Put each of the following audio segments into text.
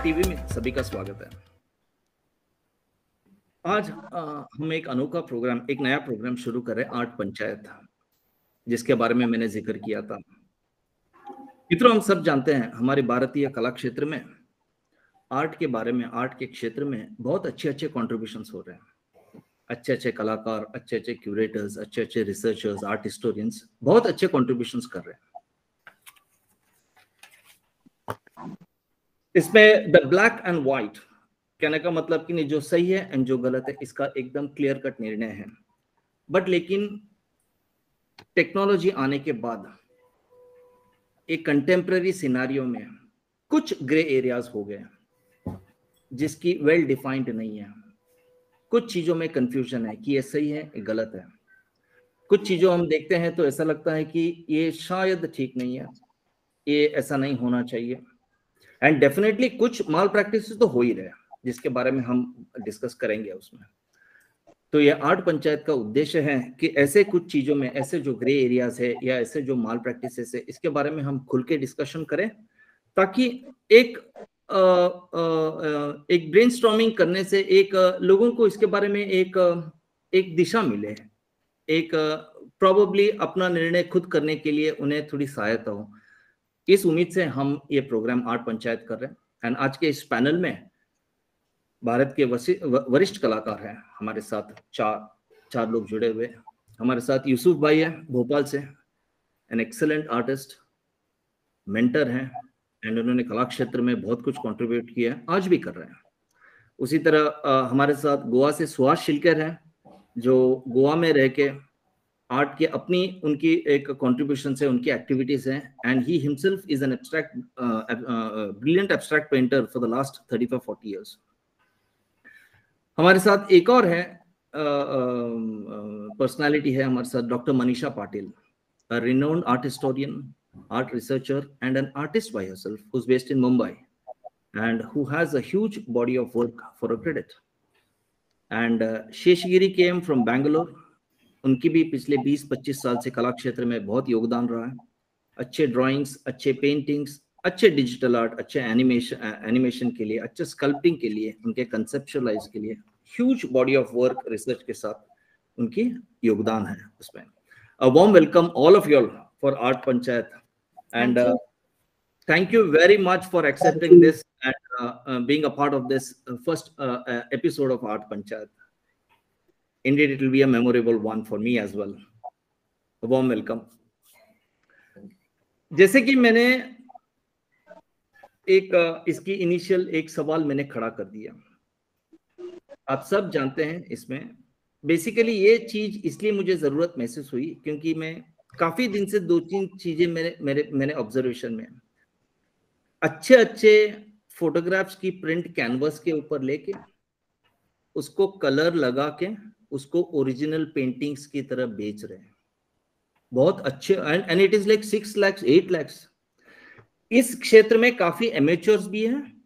TV में सभी का स्वागत है। आज हम एक अनोखा प्रोग्राम, एक नया प्रोग्राम शुरू कर रहे हैं, आर्ट पंचायत, जिसके बारे में मैंने जिक्र किया था। मित्रों, हम सब जानते हैं हमारे भारतीय कला क्षेत्र में आर्ट के बारे में, आर्ट के क्षेत्र में बहुत अच्छे अच्छे कॉन्ट्रीब्यूशंस हो रहे हैं। अच्छे अच्छे कलाकार, अच्छे अच्छे क्यूरेटर्स, अच्छे अच्छे रिसर्चर्स, आर्ट हिस्टोरियंस बहुत अच्छे कॉन्ट्रीब्यूशंस कर रहे हैं। इसमें द ब्लैक एंड व्हाइट कहने का मतलब कि नहीं, जो सही है एंड जो गलत है, इसका एकदम क्लियर कट निर्णय है। बट लेकिन टेक्नोलॉजी आने के बाद एक कंटेम्प्रेरी सिनारियो में कुछ ग्रे एरियाज हो गए जिसकी वेल डिफाइंड नहीं है। कुछ चीजों में कंफ्यूजन है कि ये सही है, ये गलत है। कुछ चीजों हम देखते हैं तो ऐसा लगता है कि ये शायद ठीक नहीं है, ये ऐसा नहीं होना चाहिए। एंड डेफिनेटली कुछ माल प्रैक्टिस तो हो ही रहे हैं, जिसके बारे में हम डिस्कस करेंगे उसमें। तो ये आर्ट पंचायत का उद्देश्य है कि ऐसे कुछ चीजों में, ऐसे जो ग्रे एरियाज है या ऐसे जो माल प्रैक्टिसेस है, इसके बारे में हम खुल के डिस्कशन करें, ताकि एक एक ब्रेनस्टॉर्मिंग करने से एक लोगों को इसके बारे में एक दिशा मिले, एक प्रोबेबली अपना निर्णय खुद करने के लिए उन्हें थोड़ी सहायता हो। इस उम्मीद से हम ये प्रोग्राम आर्ट पंचायत कर रहे हैं। एंड आज के इस पैनल में भारत के वरिष्ठ कलाकार हैं हमारे साथ, चार लोग जुड़े हुए। हमारे साथ यूसुफ भाई है भोपाल से, एन एक्सेलेंट आर्टिस्ट, मेंटर हैं, एंड उन्होंने कला क्षेत्र में बहुत कुछ कंट्रीब्यूट किया है, आज भी कर रहे हैं। उसी तरह हमारे साथ गोवा से सुहास शिलकर हैं, जो गोवा में रह के आर्ट की अपनी उनकी एक कंट्रीब्यूशन से उनकी एक्टिविटीज हैं, and he himself is an abstract brilliant abstract painter for the last 35-40 years. हमारे साथ एक और है पर्सनालिटी है हमारे साथ, doctor Manisha Patil, a renowned art historian, art researcher, and an artist by herself, who's based in Mumbai and who has a huge body of work for her credit. And Sheshgiri came from Bangalore. उनकी भी पिछले 20-25 साल से कला क्षेत्र में बहुत योगदान रहा है। अच्छे ड्राइंग्स, अच्छे पेंटिंग्स, अच्छे डिजिटल आर्ट, अच्छे एनिमेशन के लिए, अच्छे स्कल्पटिंग के लिए, उनके कंसेप्चुअलाइज के लिए huge body of work research के साथ उनकी योगदान है उसमें। A warm welcome all of you all for Art Panchayat, and thank you very much for accepting this and being a part of this first episode of Art Panchayat. Indeed, it will be a memorable one for me as well. A warm welcome. जैसे कि मैंने इसकी initial एक सवाल मैंने खड़ा कर दिया। आप सब जानते हैं इसमें बेसिकली ये चीज इसलिए मुझे जरूरत महसूस हुई क्योंकि मैं काफी दिन से 2-3 चीजें मैंने ऑब्जर्वेशन में, अच्छे फोटोग्राफ्स की प्रिंट कैनवस के ऊपर लेके उसको कलर लगा के उसको ओरिजिनल पेंटिंग्स की तरह बेच रहे हैं, बहुत अच्छे, and it is like 6 lakh 8 lakh. इस क्षेत्र में काफी एमेच्योर्स भी हैं,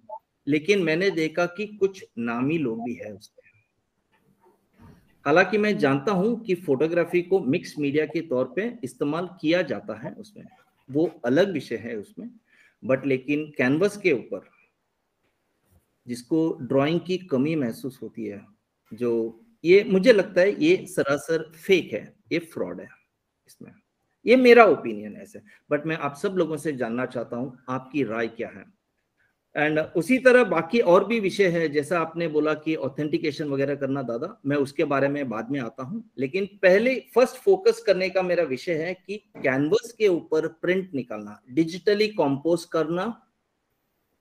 लेकिन मैंने देखा कि कुछ नामी लोग भी है उसमें। हालांकि मैं जानता हूं कि फोटोग्राफी को मिक्स मीडिया के तौर पे इस्तेमाल किया जाता है उसमें, वो अलग विषय है उसमें, बट लेकिन कैनवस के ऊपर जिसको ड्राइंग की कमी महसूस होती है, जो ये मुझे लगता है ये सरासर फेक है, ये फ्रॉड है इसमें। ये मेरा ओपिनियन है ऐसे, बट मैं आप सब लोगों से जानना चाहता हूं आपकी राय क्या है। एंड उसी तरह बाकी और भी विषय है, जैसा आपने बोला कि ऑथेंटिकेशन वगैरह करना, दादा मैं उसके बारे में बाद में आता हूं, लेकिन पहले फर्स्ट फोकस करने का मेरा विषय है कि कैनवस के ऊपर प्रिंट निकालना, डिजिटली कंपोज करना,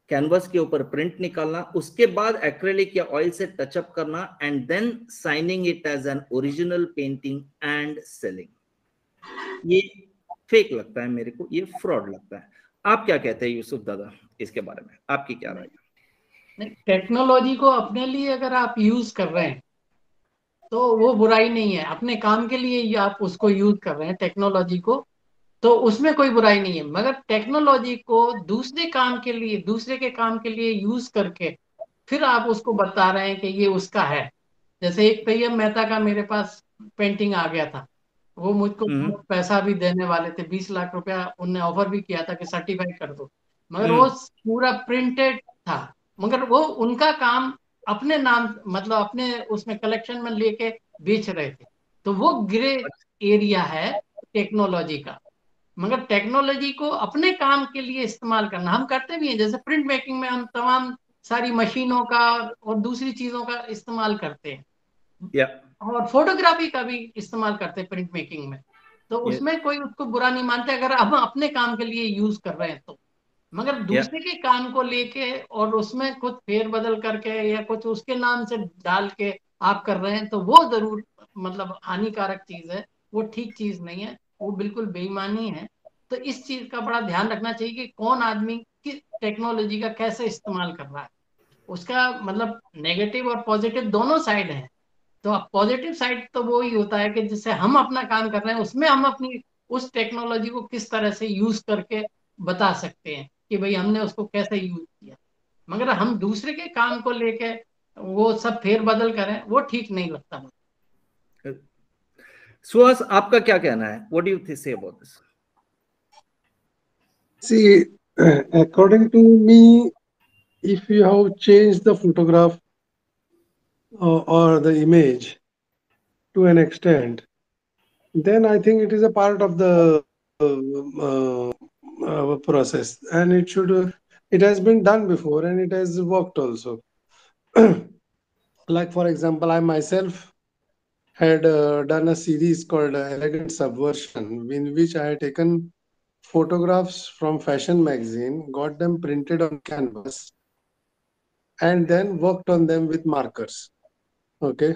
कैनवस के ऊपर प्रिंट निकालना, उसके बाद एक्रेलिक या ऑयल से टचअप करना, and then signing it as an original painting and selling, ये फेक लगता है मेरे को, ये फ्रॉड लगता है। आप क्या कहते हैं यूसुफ दादा इसके बारे में, आपकी क्या राय है? टेक्नोलॉजी को अपने लिए अगर आप यूज कर रहे हैं तो वो बुराई नहीं है, अपने काम के लिए आप उसको यूज कर रहे हैं टेक्नोलॉजी को, तो उसमें कोई बुराई नहीं है। मगर टेक्नोलॉजी को दूसरे काम के लिए, दूसरे के काम के लिए यूज करके फिर आप उसको बता रहे हैं कि ये उसका है। जैसे एक तैयब मेहता का मेरे पास पेंटिंग आ गया था, वो मुझको पैसा भी देने वाले थे, 20 लाख रुपया उनने ऑफर भी किया था कि सर्टिफाई कर दो, मगर वो पूरा प्रिंटेड था, मगर वो उनका काम अपने नाम मतलब अपने उसमें कलेक्शन में लेके बेच रहे थे। तो वो ग्रे एरिया है टेक्नोलॉजी का। मगर टेक्नोलॉजी को अपने काम के लिए इस्तेमाल करना हम करते भी हैं, जैसे प्रिंट मेकिंग में हम तमाम सारी मशीनों का और दूसरी चीजों का इस्तेमाल करते हैं, और फोटोग्राफी का भी इस्तेमाल करते हैं प्रिंट मेकिंग में। तो उसमें कोई उसको बुरा नहीं मानते अगर हम अपने काम के लिए यूज कर रहे हैं तो। मगर दूसरे के काम को लेके और उसमें कुछ फेर बदल करके या कुछ उसके नाम से डाल के आप कर रहे हैं तो वो जरूर मतलब हानिकारक चीज है, वो ठीक चीज नहीं है, वो बिल्कुल बेईमानी है। तो इस चीज का बड़ा ध्यान रखना चाहिए कि कौन आदमी किस टेक्नोलॉजी का कैसे इस्तेमाल कर रहा है। उसका मतलब नेगेटिव और पॉजिटिव दोनों साइड हैं। तो पॉजिटिव साइड तो वो ही होता है कि जिससे हम अपना काम कर रहे हैं उसमें हम अपनी उस टेक्नोलॉजी को किस तरह से यूज करके बता सकते हैं कि भाई हमने उसको कैसे यूज किया। मगर हम दूसरे के काम को लेके वो सब फेर बदल करें वो ठीक नहीं लगता मुझे। सुहास, आपका क्या कहना है? What do you say about this? See, according to me, if you have changed the photograph or the image to an extent, then I think it is a part of the process, and it has been done before and it has worked also. Like for example, I myself had done a series called Elegant Subversion, in which I had taken photographs from fashion magazine, got them printed on canvas, and then worked on them with markers. Okay.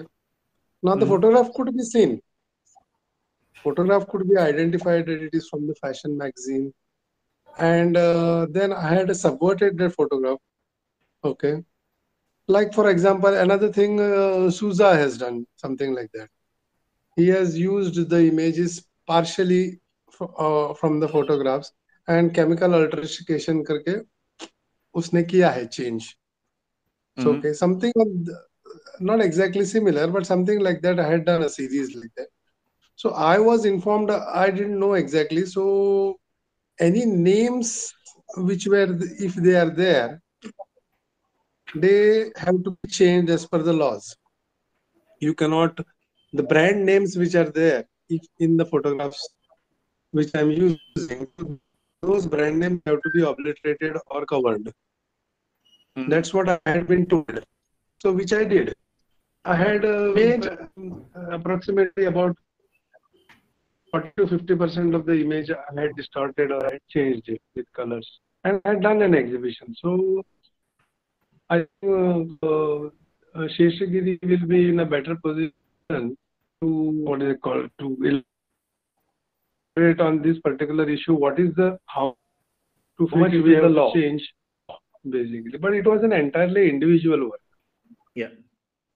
Now the photograph could be seen. Photograph could be identified that it is from the fashion magazine. And then I had subverted that photograph. Okay. Like for example, another thing, Souza has done something like that. He has used the images partially from the photographs and chemical alteration करके उसने किया है change. So okay, something not exactly similar, but something like that. I had done a series like that. So I was informed. I didn't know exactly. So any names which were, if they are there, they have to be changed as per the laws. You cannot, the brand names which are there if in the photographs which I'm using, those brand names have to be obliterated or covered. That's what I had been told. So which I did. I had made approximately about 40 to 50% of the image I had distorted or I had changed it with colors, and I had done an exhibition. So I think Sheshagiri will be in a better position to, what is it called, to elaborate on this particular issue. What is the, how to fit with the law change, basically. But it was an entirely individual work. Yeah.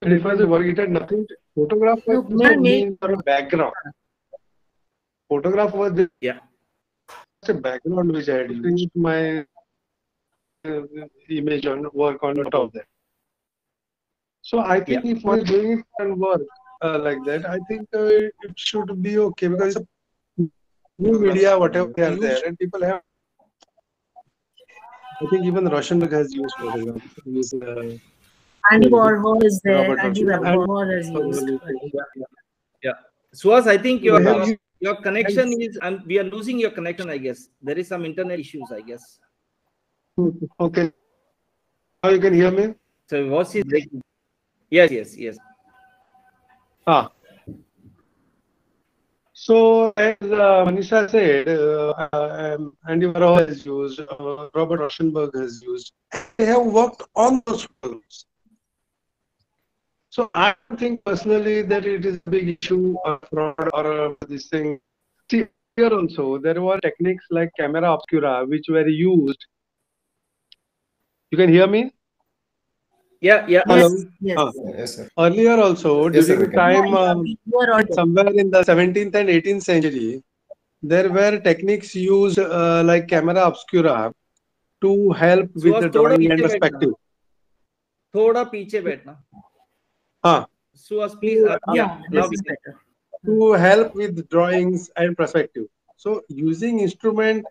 And it was a work, it had nothing, photograph was mean for a background. Photograph was a background which I had used my image on work on top of that. So I think if we're doing it and work like that, I think it should be okay, because it's a new media, whatever they are there, and people have. I think even Rauschenberg has used photograph. Andy Warhol is there. Andy Warhol has used. Yeah. Suhas, I think your connection is, and we are losing your connection, I guess. There is some internet issues, I guess. Okay. Now you can hear me? So what's his breaking? Yes. So as Manisha said, Andy Warhol has used, Robert Rauschenberg has used. They have worked on those photographs. So I think personally that it is a big issue of fraud or this thing. See, here also there were techniques like camera obscura which were used. You can hear me? Yeah. Hello? Yes, sir. Earlier also, during the time, somewhere in the 17th and 18th century, there were techniques used like camera obscura to help with the drawing and perspective. थोड़ा पीछे बैठना. Suhas, please. Now is better. To help with drawings and perspective. So using instrument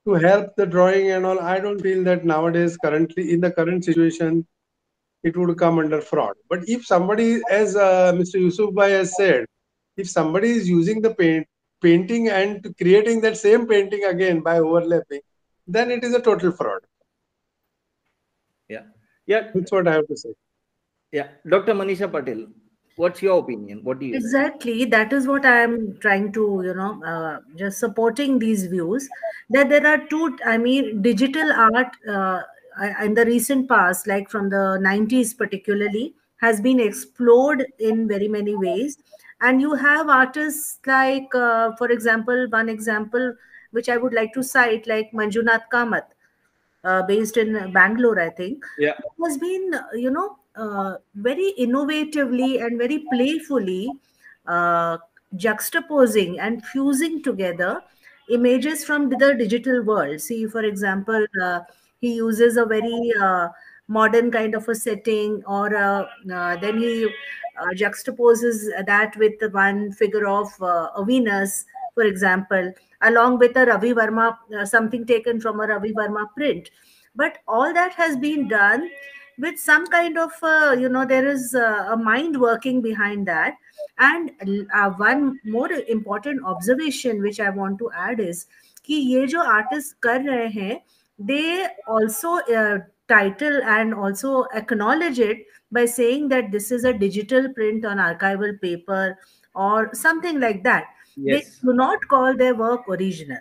to help the drawing and all. I don't feel that nowadays, currently, in the current situation, it would come under fraud. But if somebody, as Mr. Yusuf Bhai has said, if somebody is using the painting and creating that same painting again by overlapping, then it is a total fraud. Yeah. That's what I have to say. Yeah. Dr. Manisha Patel, what's your opinion? What do you say? Exactly. That is what I am trying to, just supporting these views, that there are two, I mean, digital art in the recent past, like from the 90s particularly, has been explored in very many ways. And you have artists like, for example, one example which I would like to cite, like Manjunath Kamath, based in Bangalore, I think. Yeah. Has been, very innovatively and very playfully juxtaposing and fusing together images from the digital world. See, for example, he uses a very modern kind of a setting, or then he juxtaposes that with the one figure of a Venus, for example, along with a Ravi Verma, something taken from a Ravi Verma print. But all that has been done with some kind of, there is a mind working behind that. And one more important observation which I want to add is कि ये जो artists कर रहे हैं, they also title and also acknowledge it by saying that this is a digital print on archival paper or something like that. They Yes. do not call their work original.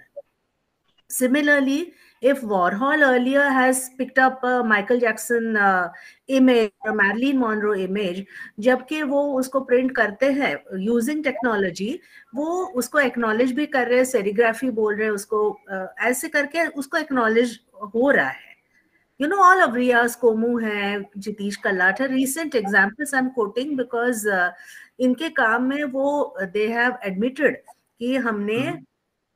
Similarly, if Warhol earlier has picked up a Michael Jackson image, a Marilyn Monroe image, जबकि वो उसको print करते हैं using technology, वो उसको acknowledge भी कर रहे हैं, serigraphy बोल रहे हैं उसको, ऐसे करके उसको acknowledge हो रहा है. You know, all of Riaz Komu hai, Jitish Kalat hai, recent examples I'm quoting because इनके काम में वो they have admitted कि हमने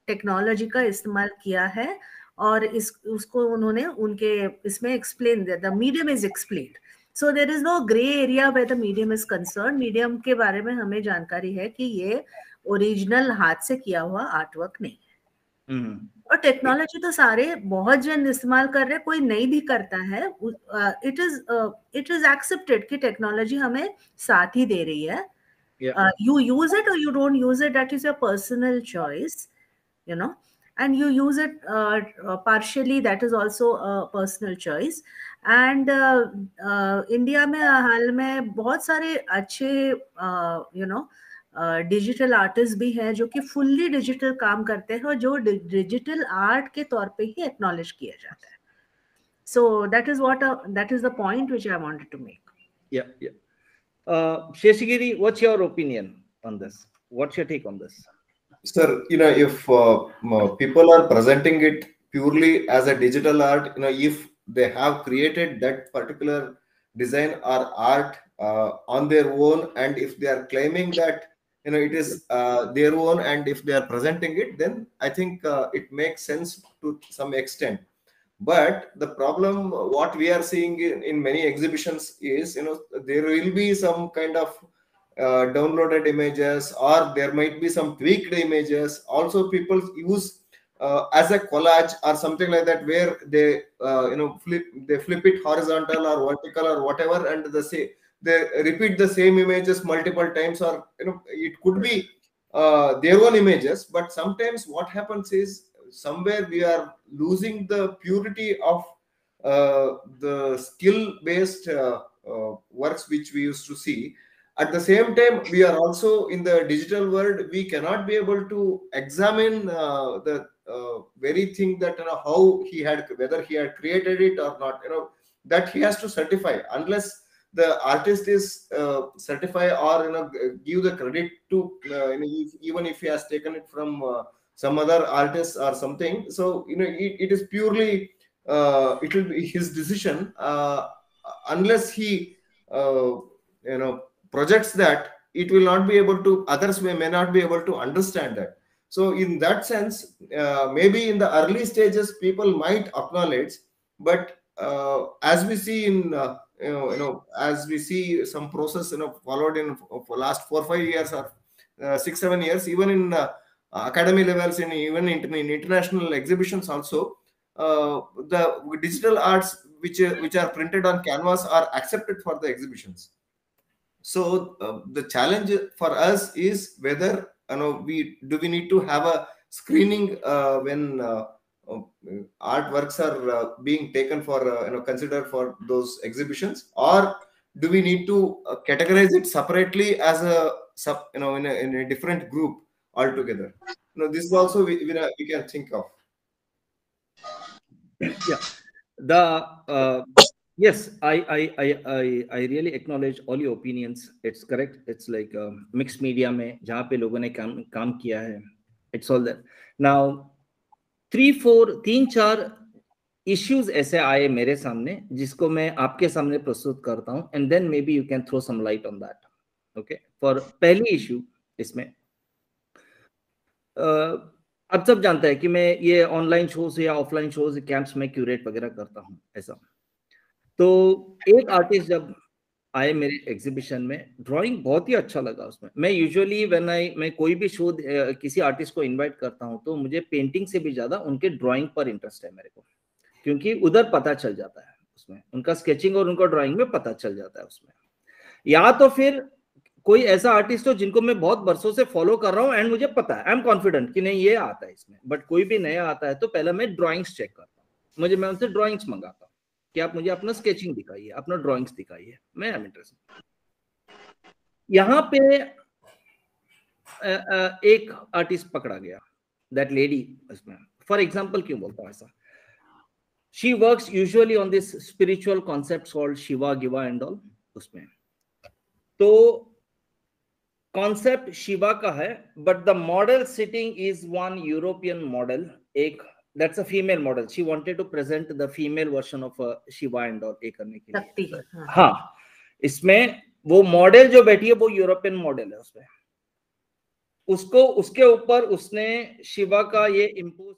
टेक्नोलॉजी का इस्तेमाल किया है और उसको उन्होंने उनके इसमें एक्सप्लेन दिया. The medium is explained. So there is no grey area where the medium is concern. Medium के बारे में हमें जानकारी है कि ये ओरिजिनल हाथ से किया हुआ आर्टवर्क नहीं है. और टेक्नोलॉजी तो सारे बहुत जन इस्तेमाल कर रहे हैं, कोई नहीं भी करता है. इट इज एक्सेप्टेड कि टेक्नोलॉजी हमें साथ ही दे रही है. You use it or you don't use it, that is your personal choice, and you use it partially, that is also a personal choice. And India में हाल में बहुत सारे अच्छे डिजिटल आर्टिस्ट भी हैं जो कि फुल्ली डिजिटल काम करते हैं और जो डिजिटल आर्ट के तौर पे ही एक्नॉलेज किया जाता है. So that is the point which I wanted to make. Yeah. Sheshagiri, what's your opinion on this? What's your take on this? Sir, if people are presenting it purely as a digital art, if they have created that particular design or art on their own, and if they are claiming that it is their own, and if they are presenting it, then I think it makes sense to some extent. But the problem what we are seeing in many exhibitions is there will be some kind of downloaded images, or there might be some tweaked images. Also, people use as a collage or something like that, where they flip it horizontal or vertical or whatever, and they repeat the same images multiple times, or it could be their own images. But sometimes what happens is, somewhere we are losing the purity of the skill-based works which we used to see. At the same time, we are also in the digital world. We cannot be able to examine the very thing that whether he had created it or not. That he has to certify. Unless the artist is certify or give the credit to even if he has taken it from some other artist or something. So it is purely it will be his decision, unless he projects that, it will not be able to, others may not be able to understand that. So in that sense, maybe in the early stages people might acknowledge, but as we see in as we see some process followed in for last 4-5 years or 6-7 years, even in academy levels, in even in international exhibitions also, the digital arts which are printed on canvas are accepted for the exhibitions. So the challenge for us is whether we need to have a screening when artworks are being taken for considered for those exhibitions, or do we need to categorize it separately as a in a different group altogether? This is also we can think of. Yeah, yes, I really acknowledge all your opinions. It's correct. It's like mixed media में जहाँ पे लोगों ने काम किया है. It's all that. Now 3-4 issues ऐसे आए मेरे सामने जिसको मैं आपके सामने प्रस्तुत करता हूँ, and then maybe you can throw some light on that. Okay. For पहली issue इसमें अब सब जानता है कि मैं ये ऑनलाइन शोज या ऑफलाइन शोज कैंप्स में क्यूरेट वगैरह करता हूँ ऐसा. तो एक आर्टिस्ट जब आए मेरे एग्जीबिशन में, ड्राइंग बहुत ही अच्छा लगा उसमें. मैं यूजुअली मैं कोई भी शो किसी आर्टिस्ट को इनवाइट करता हूँ तो मुझे पेंटिंग से भी ज्यादा उनके ड्राइंग पर इंटरेस्ट है मेरे को, क्योंकि उधर पता चल जाता है उसमें उनका स्केचिंग और उनका ड्राइंग में पता चल जाता है उसमें. या तो फिर कोई ऐसा आर्टिस्ट हो जिनको मैं बहुत बरसों से फॉलो कर रहा हूँ एंड मुझे पता है, आई एम कॉन्फिडेंट कि नहीं ये आता है इसमें. बट कोई भी नया आता है तो पहले मैं ड्राइंग्स चेक करता हूँ. मैं उनसे ड्राइंग्स मंगाता हूँ कि आप मुझे अपना स्केचिंग दिखाइए, अपना ड्राइंग्स दिखाइए, मैं एम इंटरेस्टेड. यहाँ पे एक आर्टिस्ट पकड़ा गया, दैट लेडी. इसमें फॉर एग्जाम्पल क्यों बोलता हूँ ऐसा, she works usually on this spiritual concepts called Shiva गिवा एंड ऑल. उसमें तो कॉन्सेप्ट शिवा का है, but the model sitting is one European model. एक that's a female model. She wanted to present the female version of Shiva and all एक करने के लिए. हाँ, इसमें वो मॉडल जो बैठी है वो यूरोपियन मॉडल है. उसमें उसको उसके ऊपर उसने शिवा का ये इम्पोज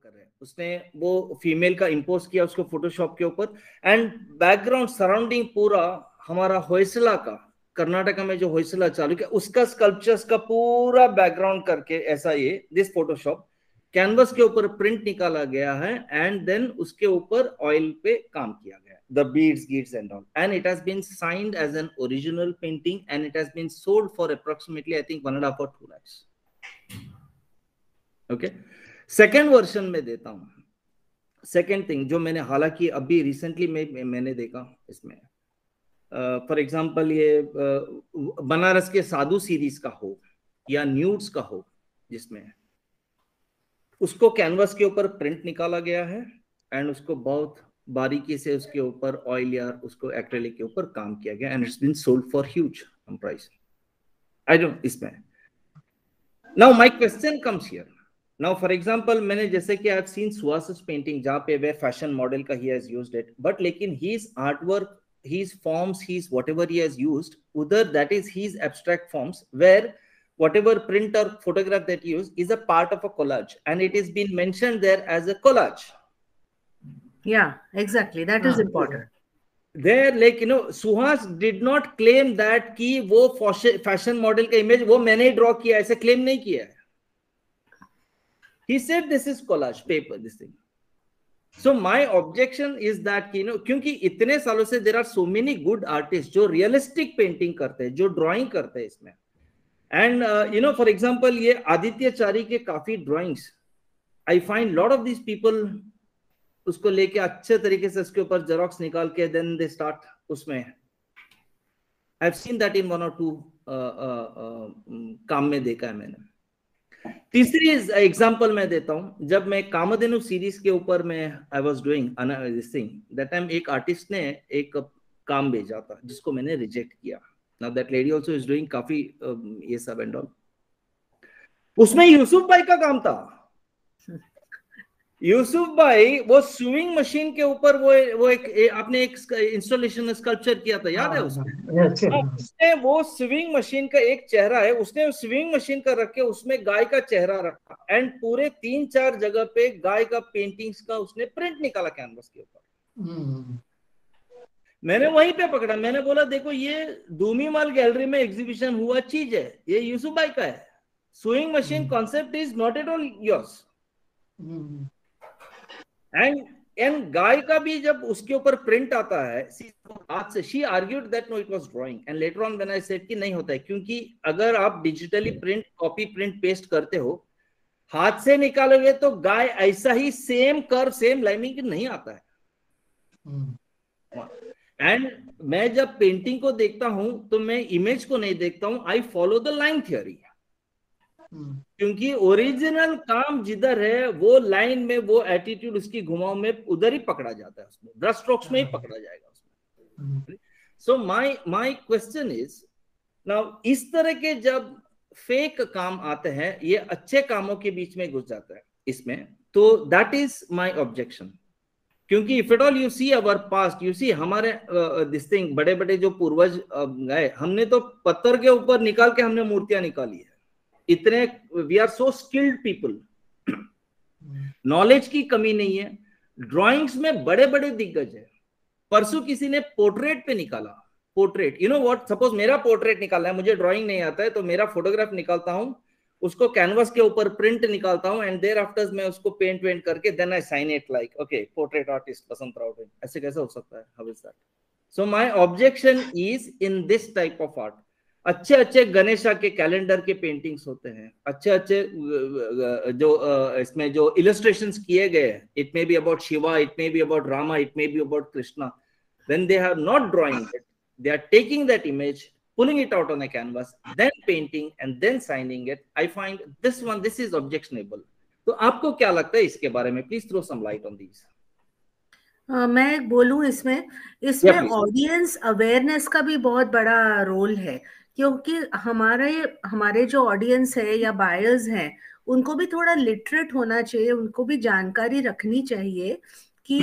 कर रहे हैं, उसने वो फीमेल का इम्पोज किया उसको फोटोशॉप के ऊपर. एंड बैकग्राउंड सराउंडिंग पूरा हमारा होयसला का, कर्नाटका में जो होयसला चालू किया उसका स्कल्पचर्स का पूरा बैकग्राउंड करके ऐसा ये दिस फोटोशॉप कैनवस के ऊपर प्रिंट निकाला गया है एंड देन उसके ऊपर ऑयल पे काम किया गया, द बीड्स गिड्स and all. And it has been signed as an original painting and it has been sold for approximately I think 1.5 or 2 lakhs. Okay, second version में देता हूं. सेकेंड थिंग जो मैंने हालांकि अभी रिसेंटली मैंने देखा इसमें, फॉर एग्जाम्पल ये बनारस के साधु सीरीज का हो या न्यूड्स का हो, जिसमें उसको कैनवस के ऊपर प्रिंट निकाला गया है एंड उसको बहुत बारीकी से उसके ऊपर ऑयल या उसको एक्रेलिक के ऊपर काम किया गया and it's been sold for huge price. I don't इसमें. Now my question comes here. Now for example मैंने जैसे कि I have seen Suhas's painting जहां पे वे फैशन मॉडल का ही हैज यूज्ड इट, बट लेकिन his artwork, his forms, his whatever he has used, either that is his abstract forms, where whatever print or photograph that he used is a part of a collage and it is been mentioned there as a collage. Yeah, exactly. That is important. There, like Suhas did not claim that कि वो fashion model का image वो मैंने draw किया, ऐसे claim नहीं किया है. He said this is collage paper, this thing. So my objection is that क्योंकि इतने सालों से there are so many good artists जो realistic painting करते हैं, जो drawing करते हैं इसमें. And for example ये आदित्य चारी के काफी drawings, I find lot of these people उसको लेके अच्छे तरीके से उसके ऊपर जेरोक्स निकाल के then they start उसमें. I've seen that in 1 or 2 काम में देखा है मैंने. तीसरी एग्जांपल मैं देता हूं, जब मैं कामधेनु सीरीज के ऊपर मैं I was doing this thing, that time एक आर्टिस्ट ने एक काम भेजा था जिसको मैंने रिजेक्ट किया. Now that lady also is doing काफी ये सब एंड ऑल. उसमें यूसुफ भाई का काम था. यूसुफ भाई वो स्विंग मशीन के ऊपर वो एक आपने एक इंस्टॉलेशन स्कल्पचर किया था, याद है उसने वो स्विंग मशीन का एक चेहरा है, उसने स्विंग मशीन का रख के उसमें गाय का चेहरा रखा एंड पूरे 3-4 जगह पे गाय का पेंटिंग्स का उसने प्रिंट निकाला कैनवस के ऊपर. मैंने वहीं पे पकड़ा, मैंने बोला देखो ये धूमीमाल गैलरी में एग्जीबिशन हुआ चीज है, ये यूसुफ भाई का है. Sewing machine concept is not at all yours. And गाय का भी जब उसके ऊपर प्रिंट आता है, हाथ से, she argued that no, it was drawing, and later on when I said कि नहीं होता है, क्योंकि अगर आप digitally print, copy, print, paste करते हो, हाथ से निकालोगे तो गाय ऐसा ही सेम कर्व, सेम लाइनिंग नहीं आता है. एंड मैं जब पेंटिंग को देखता हूं तो मैं इमेज को नहीं देखता हूं, I follow the line theory, क्योंकि ओरिजिनल काम जिधर है वो लाइन में, वो एटीट्यूड उसकी घुमाव में उधर ही पकड़ा जाता है, उसमें ब्रश स्ट्रोक्स में ही पकड़ा जाएगा उसमें. So my question is now, इस तरह के जब फेक काम आते हैं, ये अच्छे कामों के बीच में घुस जाता है इसमें, तो दैट इज माय ऑब्जेक्शन. क्योंकि if at all you see our past, you see हमारे दिस थिंग, बड़े बड़े जो पूर्वज गए, हमने तो पत्थर के ऊपर निकाल के हमने मूर्तियां निकाली है. इतने we are so skilled people, knowledge की कमी नहीं है. ड्राइंग्स में बड़े बड़े दिग्गज है. परसों किसी ने पोर्ट्रेट पे निकाला, portrait, you know what, suppose मेरा पोर्ट्रेट निकालना है, मुझे ड्राइंग नहीं आता है, तो मेरा फोटोग्राफ निकालता हूं, उसको कैनवस के ऊपर प्रिंट निकालता हूं, एंड देयर आफ्टर मैं उसको पेंट वेंट करके then I sign it like okay portrait artist Basant Rao. ऐसे कैसे हो सकता है? How is that? So my objection is in this type of art. अच्छे अच्छे गणेशा के कैलेंडर के पेंटिंग्स होते हैं, अच्छे अच्छे जो इसमें जो इलस्ट्रेशंस किए गए हैं, it may be about Shiva, it may be about Rama, it may be about Krishna. When they are not drawing it, they are taking that image, pulling it out on a canvas, then painting and then signing it. I find this is objectionable. तो आपको क्या लगता है इसके बारे में? Please throw some light on these. मैं बोलूं इसमें ऑडियंस अवेयरनेस का भी बहुत बड़ा रोल है, क्योंकि हमारे जो ऑडियंस है या बायर्स हैं, उनको भी थोड़ा लिटरेट होना चाहिए, उनको भी जानकारी रखनी चाहिए कि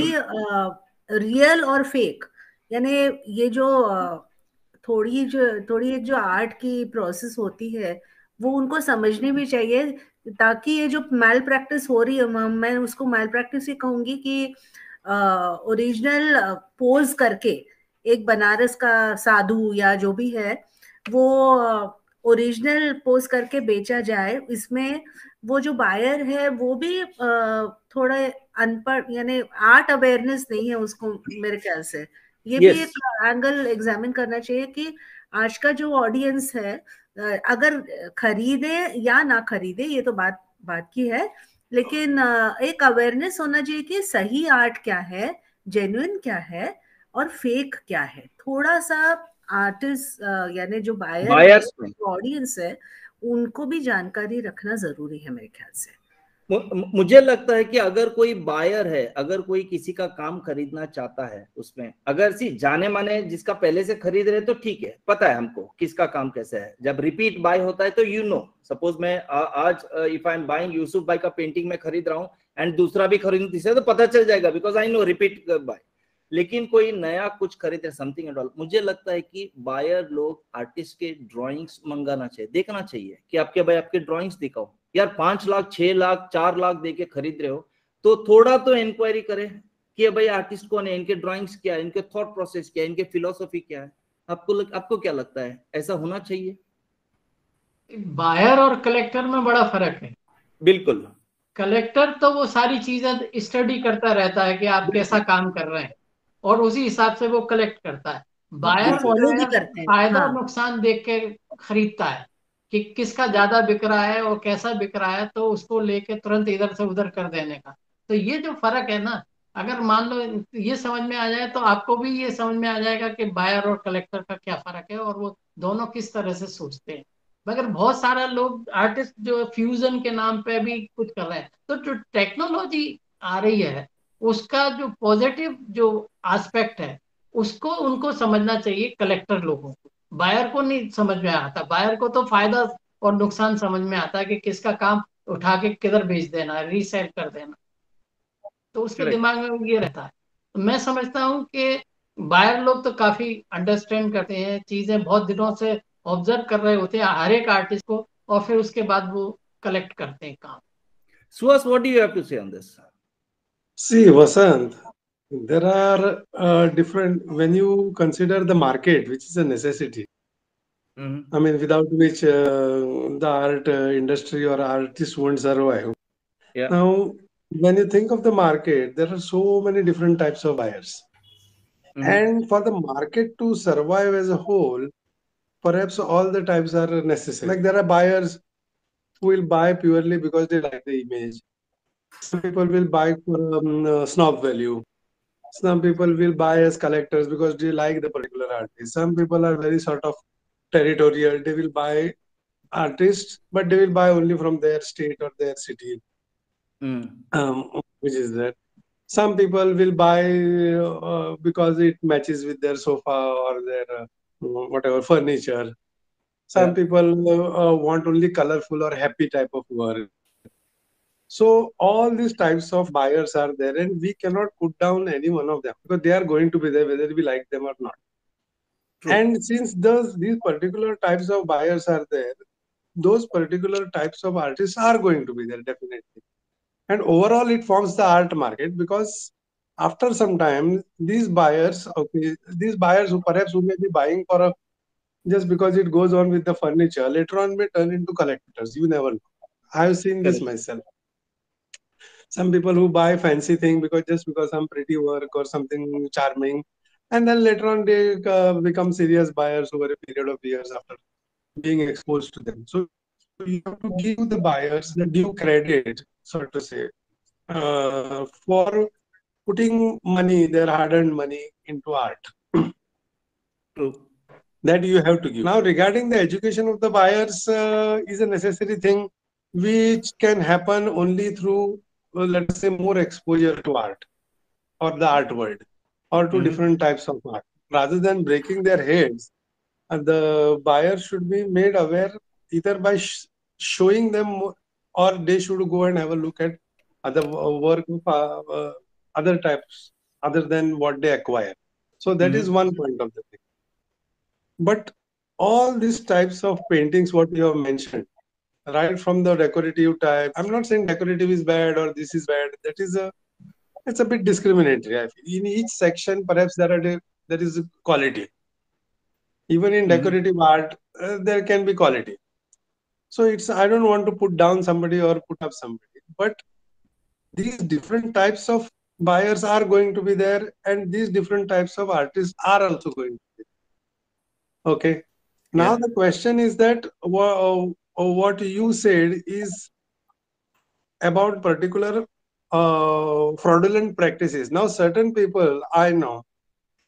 रियल और फेक, यानी ये जो थोड़ी जो आर्ट की प्रोसेस होती है वो उनको समझनी भी चाहिए, ताकि ये जो मैल प्रैक्टिस हो रही है, मैं उसको मैल प्रैक्टिस ही कहूंगी, कि ओरिजिनल पोज करके एक बनारस का साधु या जो भी है वो ओरिजिनल पोज करके बेचा जाए. इसमें वो जो बायर है वो भी थोड़ा अनपढ़, यानी आर्ट अवेयरनेस नहीं है उसको, मेरे ख्याल से ये भी एक एंगल एग्जामिन करना चाहिए कि आज का जो ऑडियंस है, अगर खरीदे या ना खरीदे ये तो बात की है, लेकिन एक अवेयरनेस होना चाहिए कि सही आर्ट क्या है, जेन्युइन क्या है और फेक क्या है. थोड़ा सा आर्टिस्ट यानी जो बायर ऑडियंस है उनको भी जानकारी रखना जरूरी है मेरे ख्याल से. मुझे लगता है कि अगर कोई बायर है, अगर कोई किसी का काम खरीदना चाहता है, उसमें अगर जाने माने जिसका पहले से खरीद रहे तो ठीक है, पता है हमको किसका काम कैसे है. जब रिपीट बाय होता है तो यू नो, सपोज मैं आज if I am buying Yusuf भाई का पेंटिंग में खरीद रहा हूँ एंड दूसरा भी खरीद तीसरा, तो पता चल जाएगा because I know repeat buy. लेकिन कोई नया कुछ खरीदे समथिंग एट ऑल, मुझे लगता है कि बायर लोग आर्टिस्ट के ड्राइंग्स मंगाना चाहिए, देखना चाहिए कि आपके भाई आपके ड्राइंग्स दिखाओ. यार 5 लाख 6 लाख 4 लाख देके खरीद रहे हो तो थोड़ा तो इंक्वायरी करें कि भाई आर्टिस्ट कौन है, इनके ड्राइंग्स क्या है, इनके थॉट प्रोसेस क्या है, इनके फिलोसफी क्या है. आपको क्या लगता है, ऐसा होना चाहिए? बायर और कलेक्टर में बड़ा फर्क है. बिल्कुल. कलेक्टर तो वो सारी चीजें स्टडी करता रहता है कि आप कैसा काम कर रहे हैं और उसी हिसाब से वो कलेक्ट करता है. बायर फॉलो भी करते हैं, फायदा और नुकसान देख के खरीदता है कि किसका ज्यादा बिक रहा है और कैसा बिक रहा है, तो उसको लेके तुरंत इधर से उधर कर देने का. तो ये जो फर्क है ना, अगर मान लो ये समझ में आ जाए तो आपको भी ये समझ में आ जाएगा कि बायर और कलेक्टर का क्या फर्क है और वो दोनों किस तरह से सोचते हैं. मगर बहुत सारा लोग आर्टिस्ट जो फ्यूजन के नाम पे भी कुछ कर रहे हैं. तो जो टेक्नोलॉजी आ रही है उसका जो पॉजिटिव जो एस्पेक्ट है उसको उनको समझना चाहिए कलेक्टर लोगों को. बायर को नहीं समझ में आता. बायर को तो फायदा और नुकसान समझ में आता है कि किसका काम उठा के किधर भेज देना, रीसेल कर देना, तो उसके दिमाग में ये रहता है. तो मैं समझता हूँ कि बायर लोग तो काफी अंडरस्टैंड करते हैं चीजें, बहुत दिनों से ऑब्जर्व कर रहे होते हैं हर एक आर्टिस्ट को, और फिर उसके बाद वो कलेक्ट करते हैं काम. Suhas, what do you have to say on this? See, Vasant, there are different, when you consider the market, which is a necessity, I mean, without which the art industry or artists won't survive. Yeah. Now, when you think of the market, there are so many different types of buyers. And for the market to survive as a whole, perhaps all the types are necessary. Like there are buyers who will buy purely because they like the image. Some people will buy for snob value. Some people will buy as collectors because they like the particular artist. Some people are very sort of territorial. They will buy artists, but they will buy only from their state or their city, which is that. Some people will buy because it matches with their sofa or their whatever furniture. Some people want only colorful or happy type of work. So all these types of buyers are there, and we cannot put down any one of them because they are going to be there whether we like them or not. True. And since these particular types of buyers are there, those particular types of artists are going to be there definitely. And overall, it forms the art market because after some time, these buyers who perhaps who may be buying for just because it goes on with the furniture, later on may turn into collectors. You never know. I've seen this myself. Some people who buy fancy thing because some pretty work or something charming, and then later on they become serious buyers over a period of years after being exposed to them. So you have to give the buyers the due credit, so to say, for putting money, their hard-earned money, into art. True. That you have to give. Now, regarding the education of the buyers is a necessary thing which can happen only through, let us say, more exposure to art or the art world or to different types of art. Rather than breaking their heads, the buyer should be made aware either by showing them, or they should go and have a look at other work of other types other than what they acquire. So that is one point of the thing. But all these types of paintings, what you have mentioned, right from the decorative type, I'm not saying decorative is bad or this is bad. That is it's a bit discriminatory. I feel. In each section, perhaps there is quality. Even in decorative art, there can be quality. So I don't want to put down somebody or put up somebody, but these different types of buyers are going to be there, and these different types of artists are also going to be there. Okay. Now the question is that what you said is about particular fraudulent practices. Now certain people I know,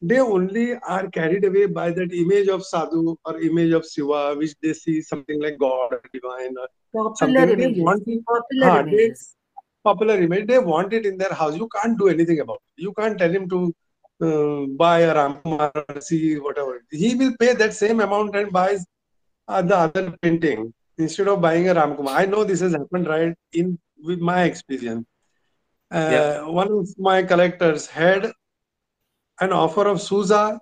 they only are carried away by that image of sadhu or image of Shiva, which they see something like God or divine or popular images. Popular image. They want it in their house. You can't do anything about it. You can't tell him to buy a Ramkumar or see whatever. He will pay that same amount and buys the other painting instead of buying a Ramkumar. I know this has happened right with my experience. One of my collectors had an offer of Sousa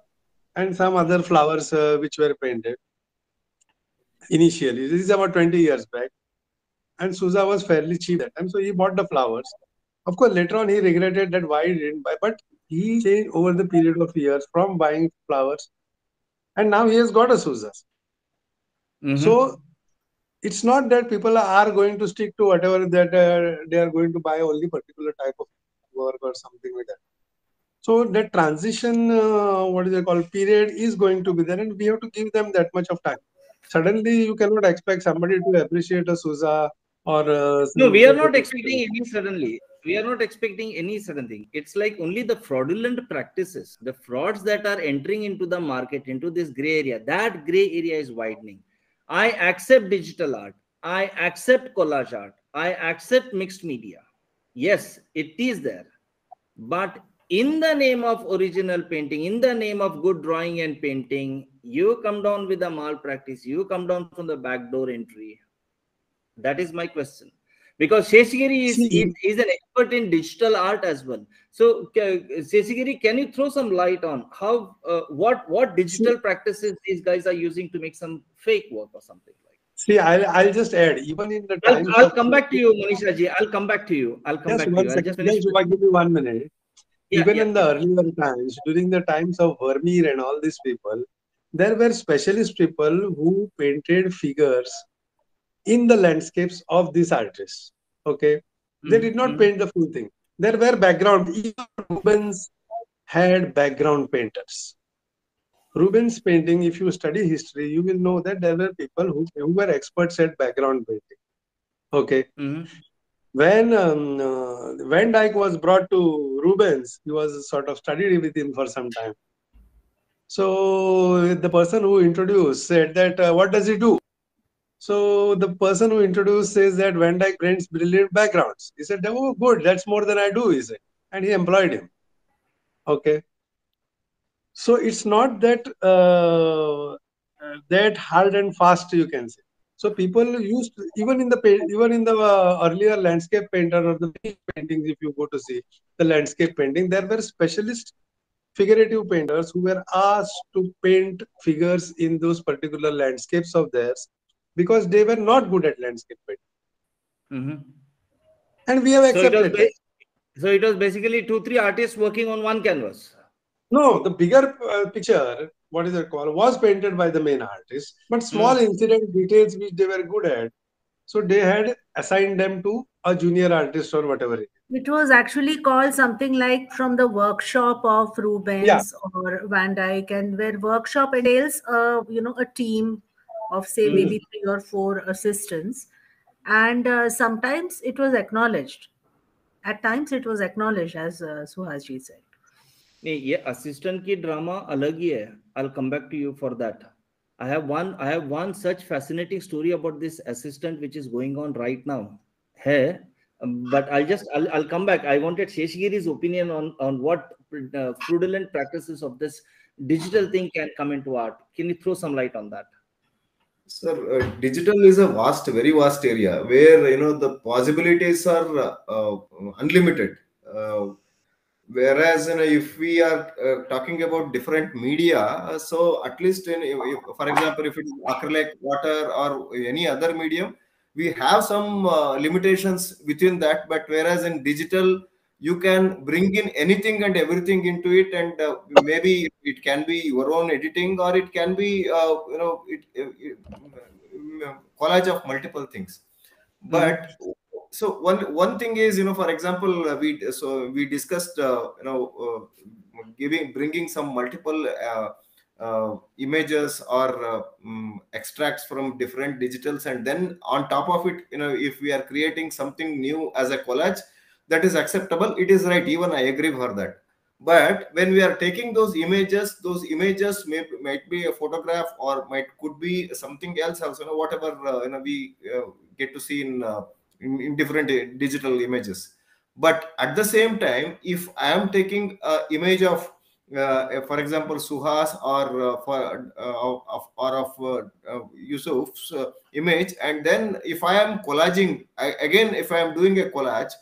and some other flowers which were painted initially. This is about 20 years back. And Sousa was fairly cheap that time. So he bought the flowers. Of course, later on he regretted that why he didn't buy. But he changed over the period of years from buying flowers. And now he has got a Sousa. So it's not that people are going to stick to whatever that they are going to buy only particular type of work or something like that. So that transition, what is it called, period is going to be there, and we have to give them that much of time. Suddenly, you cannot expect somebody to appreciate a Sousa or no, we are not expecting any suddenly. We are not expecting any sudden thing. It's like only the fraudulent practices, the frauds that are entering into the market, into this gray area. That gray area is widening. I accept digital art. I accept collage art. I accept mixed media. Yes, it is there. But in the name of original painting, in the name of good drawing and painting, you come down with a malpractice. You come down from the backdoor entry. That is my question. Because Sheshagiri is an expert in digital art as well. So, Sheshagiri, can you throw some light on how what digital practices these guys are using to make some fake work or something like? See, I'll just add. Even in the times I'll come back to you, Manisha ji. I'll come back to you. I'll come back to you. I'll just finish. Just give me 1 minute. Even in the earlier times, during the times of Vermeer and all these people, there were specialist people who painted figures in the landscapes of these artists. Okay, they did not paint the full thing. There were background. Even Rubens had background painters. Rubens painting, if you study history, you will know that there were people who were experts at background painting. Okay. When Van Dyck was brought to Rubens, he was sort of studied with him for some time. So the person who introduced said that, what does he do? So the person who introduced says that Van Dyck paints brilliant backgrounds. He said, oh, good, that's more than I do, he said. And he employed him. Okay. So it's not that that hard and fast, you can say. So people used to, even in the earlier landscape painter or the paintings, if you go to see the landscape painting, there were specialist figurative painters who were asked to paint figures in those particular landscapes of theirs because they were not good at landscape painting. And we have accepted that. So it was basically 2-3 artists working on one canvas. No, the bigger picture, what is it called, was painted by the main artist, but small incident details which they were good at, so they had assigned them to a junior artist or whatever it is. It was actually called something like from the workshop of Rubens or Van Dyck, and where workshop entails, a team of say maybe 3 or 4 assistants, and sometimes it was acknowledged. At times it was acknowledged, as Suhas ji said. नहीं, ये assistant की drama अलग ही है. I'll come back to you for that. I have one such fascinating story about this assistant which is going on right now. है, but I'll come back. I wanted Sheshgiri's opinion on what fraudulent practices of this digital thing can come into art. Can you throw some light on that? Sir, digital is a very vast area where the possibilities are unlimited. Whereas if we are talking about different media, so at least for example, if it is acrylic, water, or any other medium, we have some limitations within that. But whereas in digital, you can bring in anything and everything into it, and maybe it can be your own editing, or it can be collage of multiple things. But so one thing is, for example, we discussed bringing some multiple images or extracts from different digitals, and then on top of it, if we are creating something new as a collage, that is acceptable. It is right. Even I agree for that. But when we are taking those images might be a photograph, or could be something else also. Whatever we get to see in different digital images. But at the same time, if I am taking an image of, for example, Suhas or Yusuf's image, and then if I am collaging, if I am doing a collage,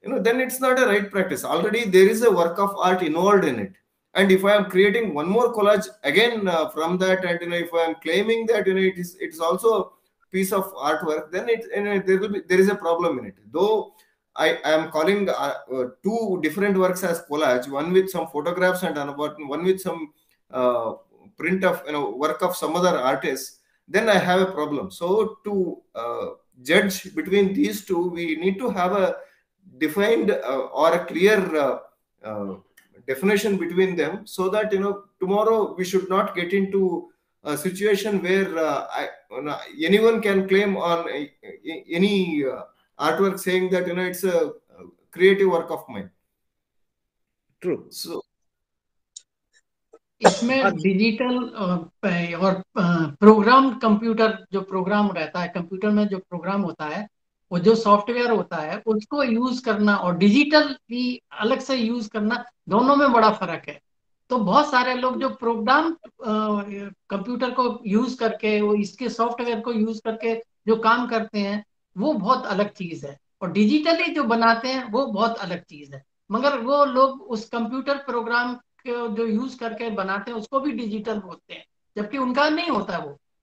then it's not a right practice. Already there is a work of art involved in it. And if I am creating one more collage again from that, and if I am claiming that it is also piece of artwork, then there is a problem in it. Though I am calling 2 different works as collage, one with some photographs and one with some print of work of some other artist, then I have a problem. So to judge between these two, we need to have a defined or a clear definition between them, so that tomorrow we should not get into a situation where anyone can claim on any artwork saying that it's a creative work of mine. True. So इसमें digital और program computer जो programme रहता है, computer में जो programme होता है, वो जो सॉफ्टवेयर होता है, उसको यूज करना और डिजिटल भी अलग से यूज करना, दोनों में बड़ा फर्क है. तो बहुत सारे लोग जो प्रोग्राम कंप्यूटर को यूज करके, वो इसके सॉफ्टवेयर को यूज करके जो काम करते हैं, वो बहुत अलग चीज है. और डिजिटली जो बनाते हैं वो बहुत अलग चीज है. मगर वो लोग उस कंप्यूटर प्रोग्राम को जो यूज करके बनाते हैं उसको भी डिजिटल बोलते हैं, जबकि उनका नहीं होता.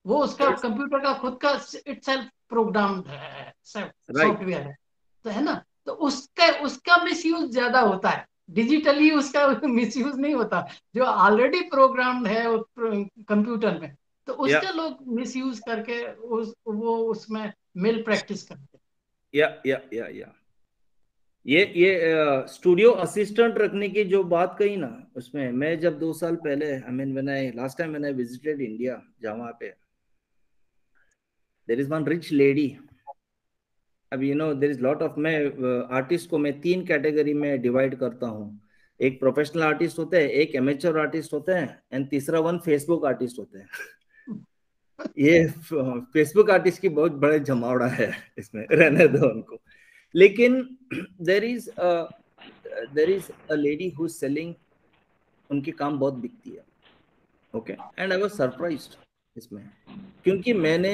वो उसका कंप्यूटर का खुद का इटसेल्फ प्रोग्राम है, सॉफ्टवेयर है, तो है ना. तो उसका मिसयूज ज्यादा होता है. डिजिटली उसका मिसयूज नहीं होता, जो ऑलरेडी प्रोग्राम्ड है कंप्यूटर में, तो उसका लोग मिसयूज करके वो उसमें मेल प्रैक्टिस करते हैं। ये स्टूडियो असिस्टेंट रखने की जो बात कही ना, उसमें मैं जब 2 साल पहले, I mean when I last time when I visited India, जहाँ पे there is one rich lady. अब you know there is lot of, मैं आर्टिस्ट को मैं 3 कैटेगरी में डिवाइड करता हूँ। एक प्रोफेशनल आर्टिस्ट होते हैं, एक एमेच्योर आर्टिस्ट होते हैं, एंड तीसरा वन फेसबुक आर्टिस्ट होते हैं। ये फेसबुक आर्टिस्ट की बहुत बड़े जमावड़ा है इसमें, रहने दो उनको। लेकिन there is a lady who is selling, उनकी काम बहुत बिकती है, okay, and I was surprised इसमें, क्योंकि मैंने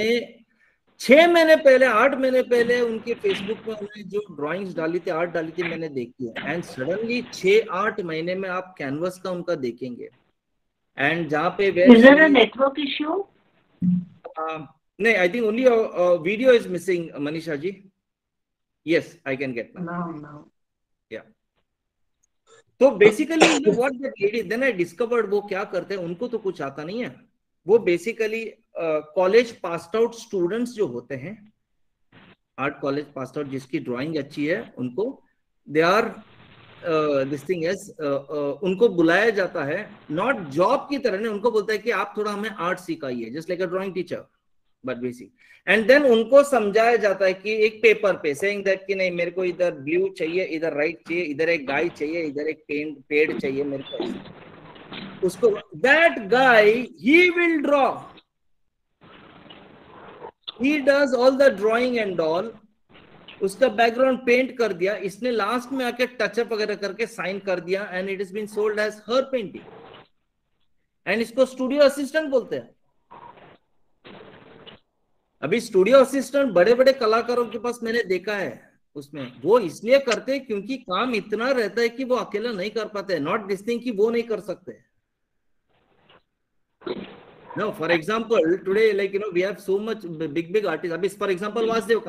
6 महीने पहले, 8 महीने पहले उनके फेसबुक पे उन्होंने जो ड्राइंग्स डाली थी, आर्ट डाली थी, मैंने देखी है, एंड सडनली 6-8 महीने में आप कैनवस का उनका देखेंगे, एंड जहाँ पे नेटवर्क इश्यू नहीं, I think only video is missing Manisha ji. Yes, I can get now. No. Yeah. तो basically what that lady, then I discovered वो क्या करते हैं, उनको तो कुछ आता नहीं है। वो basically college passed out students जो होते हैं, आर्ट कॉलेज पास्ड आउट जिसकी ड्राइंग अच्छी है, उनको they are this thing is, उनको बुलाया जाता है, नॉट जॉब की तरह, नहीं, उनको बोलता है कि आप थोड़ा हमें आर्ट सिखाइए, just like a drawing teacher, but basic. And then उनको समझाया जाता है कि एक पेपर पे सेइंग दैट कि नहीं, मेरे को इधर ब्लू चाहिए, इधर राइट चाहिए, इधर एक गाय चाहिए, इधर एक पेड़ चाहिए मेरे को, उसको that guy he will draw, he does all the drawing and all, उसका बैकग्राउंड पेंट कर दिया, इसने लास्ट में आके टचअप वगैरह करके साइन कर दिया, and it is been sold as her painting, and इसको स्टूडियो असिस्टेंट बोलते हैं। अभी स्टूडियो असिस्टेंट बड़े बड़े कलाकारों के पास मैंने देखा है, उसमें वो इसलिए करते हैं क्योंकि काम इतना रहता है कि वो अकेला नहीं कर पाते, नॉट दिस थिंग कि वो नहीं कर सकते। No, for example, today, like, you know, we have so much big artists. अभी for example, वासुदेव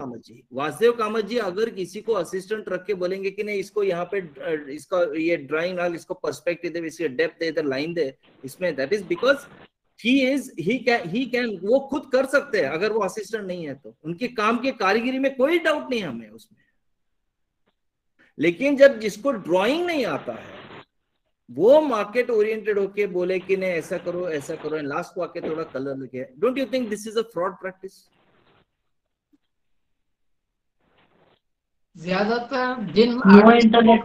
कामत जी अगर किसी को असिस्टेंट रख के बोलेंगे कि नहीं, इसको यहाँ पे इसका ये ड्राइंग डाल, इसको पर्सपेक्टिव दे, इसकी डेप्थ दे, इधर लाइन दे, इसमें that is because he can, वो खुद कर सकते हैं अगर वो असिस्टेंट नहीं है तो। उनके काम की कारीगरी में कोई डाउट नहीं है हमें उसमें। लेकिन जब जिसको ड्राइंग नहीं आता है, वो मार्केट ओरिएंटेड होके बोले कि नहीं ऐसा करो एंड लास्ट को आके थोड़ा कलर लगे, don't you think this is a fraud practice? ज्यादातर जिन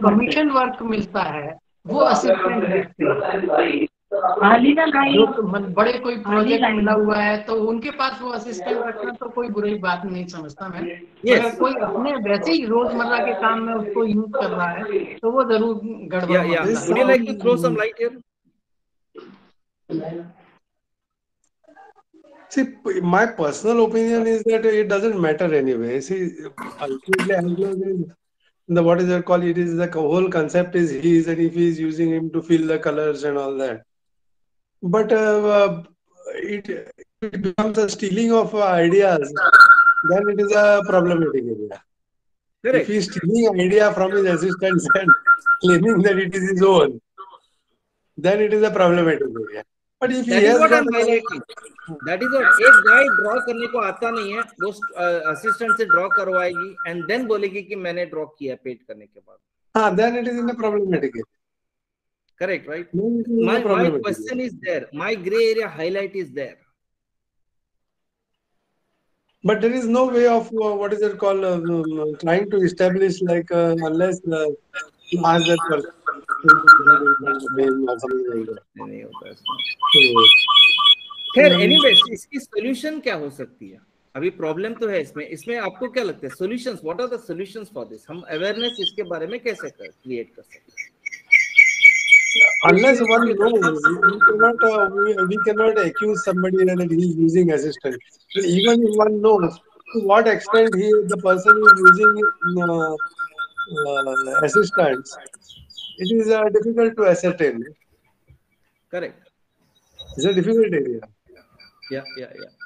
कमीशन वर्क मिलता है वो असिस्टेंट रखते हैं। बड़े कोई प्रोजेक्ट मिला हुआ है तो उनके पास वो असिस्टेंट रखना तो कोई बुरी बात नहीं समझता मैं। अगर कोई अपने वैसे ही रोजमर्रा के काम में उसको यूज कर रहा है तो वो जरूर गड़बड़ है। Would you like to throw some light here? See, my personal opinion is that it doesn't matter anyway. See, ultimately, what is it called? It is the whole concept is his, and if he is using him to fill the colors and all that. But it becomes a stealing of ideas, then it is a problematic area. Correct. If he is stealing idea from his assistants and claiming that it is his own, then it is a problematic area. But if that is what I'm highlighting. That is what, एक गाय draw करने को आता नहीं है, वो assistant से draw करवाएगी and then बोलेगी कि मैंने ड्रॉ किया पेंट करने के बाद। हाँ, then it is in the problematic area. Correct, right? My question is there. My gray area highlight is there. But there is no way of what is it called trying to establish like unless you ask that person. नहीं होता खैर, anyways इसकी solution क्या हो सकती है? अभी problem तो है इसमें आपको क्या लगता है solutions? What are the solutions for this? हम अवेयरनेस इसके बारे में कैसे क्रिएट कर सकते हैं? Unless one knows, we cannot accuse somebody that he is using assistant. Even if one knows to what extent the person is using assistants, it is difficult to ascertain. Correct. It's a difficult area. Yeah.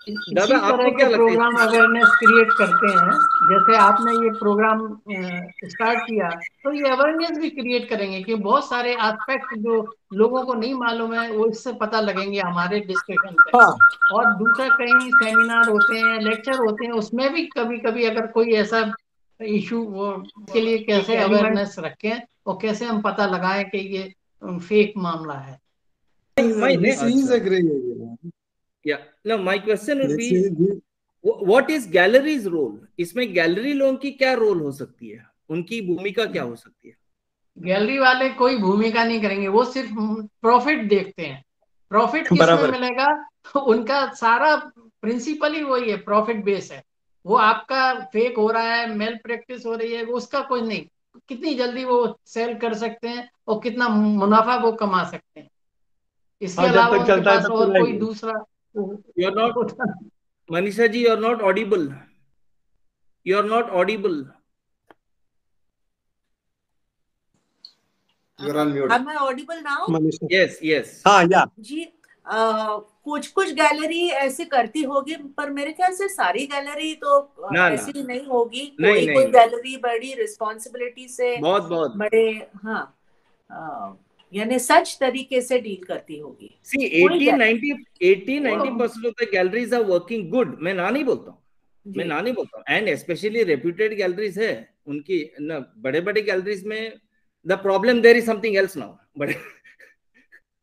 दादा इसी तरह आपको के क्या लगता programme है? Awareness create करते हैं। जैसे आपने ये प्रोग्राम स्टार्ट किया तो ये अवेयरनेस भी क्रिएट करेंगे कि बहुत सारे एस्पेक्ट जो लोगों को नहीं मालूम है वो इससे पता लगेंगे हमारे डिस्कशन से। हाँ और दूसरा कहीं सेमिनार होते हैं, लेक्चर होते हैं, उसमें भी कभी कभी अगर कोई ऐसा इशू वो के लिए कैसे अवेयरनेस रखें और कैसे हम पता लगाएं कि ये फेक मामला है। this is अच्छा, a gray area. या no my question would This be is what is galleries role? इसमें गैलरी लोगों की क्या रोल हो सकती है, उनकी भूमिका क्या हो सकती है? गैलरी वाले कोई भूमिका नहीं करेंगे, वो सिर्फ प्रॉफिट देखते हैं। प्रॉफिट किसमें बराबर। मिलेगा? उनका सारा प्रिंसिपल ही वही है, प्रॉफिट बेस है। वो आपका फेक हो रहा है, मेल प्रैक्टिस हो रही है, वो उसका कोई नहीं। कितनी जल्दी वो सेल कर सकते हैं और कितना मुनाफा वो कमा सकते हैं, इसके हाँ, जब अलावा तक उनके चलता है पास तब और कोई चलाएंगे। दूसरा you are not, Manisha ji, you are not audible, you are not audible. You're on mute. Am I audible now? Manisha, yes yes. हाँ या जी, कुछ गैलरी ऐसे करती होगी, पर मेरे ख्याल से सारी गैलरी तो ना ऐसी नहीं होगी। नहीं कोई नहीं कोई नहीं, गैलरी बड़ी रिस्पॉन्सिबिलिटी से, बहुत बहुत। बड़े, हाँ, यानी सच तरीके से डील करती होगी। सी कोई 80-90% of the galleries are working good. मैं ना नहीं बोलता हूँ, मैं जी, ना नहीं बोलता हूँ। एंड स्पेशली रेप्यूटेड गैलरीज है उनकी ना, बड़े बड़े गैलरीज में the problem there is something else now, but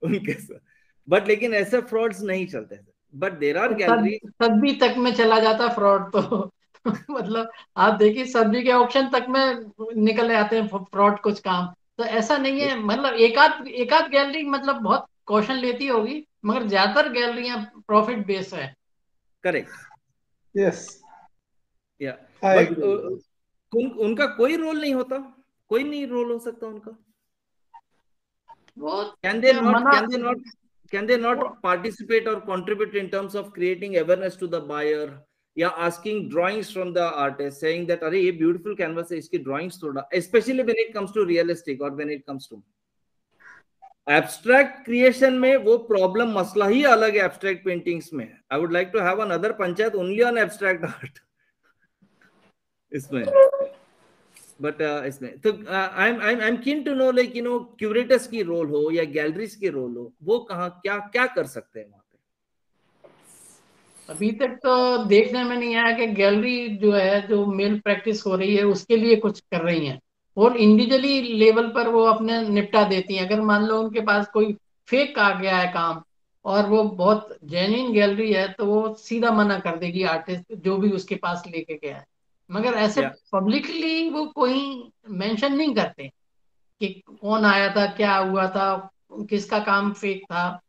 उनके साथ, बट लेकिन ऐसे फ्रॉड्स नहीं चलते। बट देर आर गैलरीज, सब्जी तक में चला जाता फ्रॉड तो मतलब आप देखिए सब्जी के ऑप्शन तक में निकल आते हैं फ्रॉड कुछ काम। तो ऐसा नहीं है, मतलब एकाध गैलरी मतलब बहुत कॉशन लेती होगी, मगर ज्यादातर गैलरियां प्रॉफिट बेस है। करेक्ट, यस, या आई बट उनका कोई रोल नहीं होता, कोई नहीं रोल हो सकता उनका। वो Can they not? मना Can they not? Can they not participate or contribute in terms of creating awareness to the buyer? Yeah, asking drawings from the artist, saying that, "Arey, ये beautiful canvas है, इसकी drawings थोड़ा." Especially when it comes to realistic or when it comes to abstract creation में वो problem मसला ही अलग है abstract paintings में. I would like to have another panchayat only on abstract art. इसमें बट इसमें तो I'm keen to know, like, curators की रोल हो या गैलरीज की रोल हो, वो कहाँ क्या क्या कर सकते हैं वहां पे? अभी तक तो देखने में नहीं आया कि गैलरी जो है, जो मेल प्रैक्टिस हो रही है उसके लिए कुछ कर रही हैं, और इंडिविजुअली लेवल पर वो अपने निपटा देती हैं। अगर मान लो उनके पास कोई फेक आ गया है काम और वो बहुत जेन्युइन गैलरी है, तो वो सीधा मना कर देगी आर्टिस्ट जो भी उसके पास लेके गया है। मगर ऐसे Yeah. पब्लिकली वो कोई मेंशन नहीं करते कि कौन आया था, क्या हुआ था, किसका काम फेक था,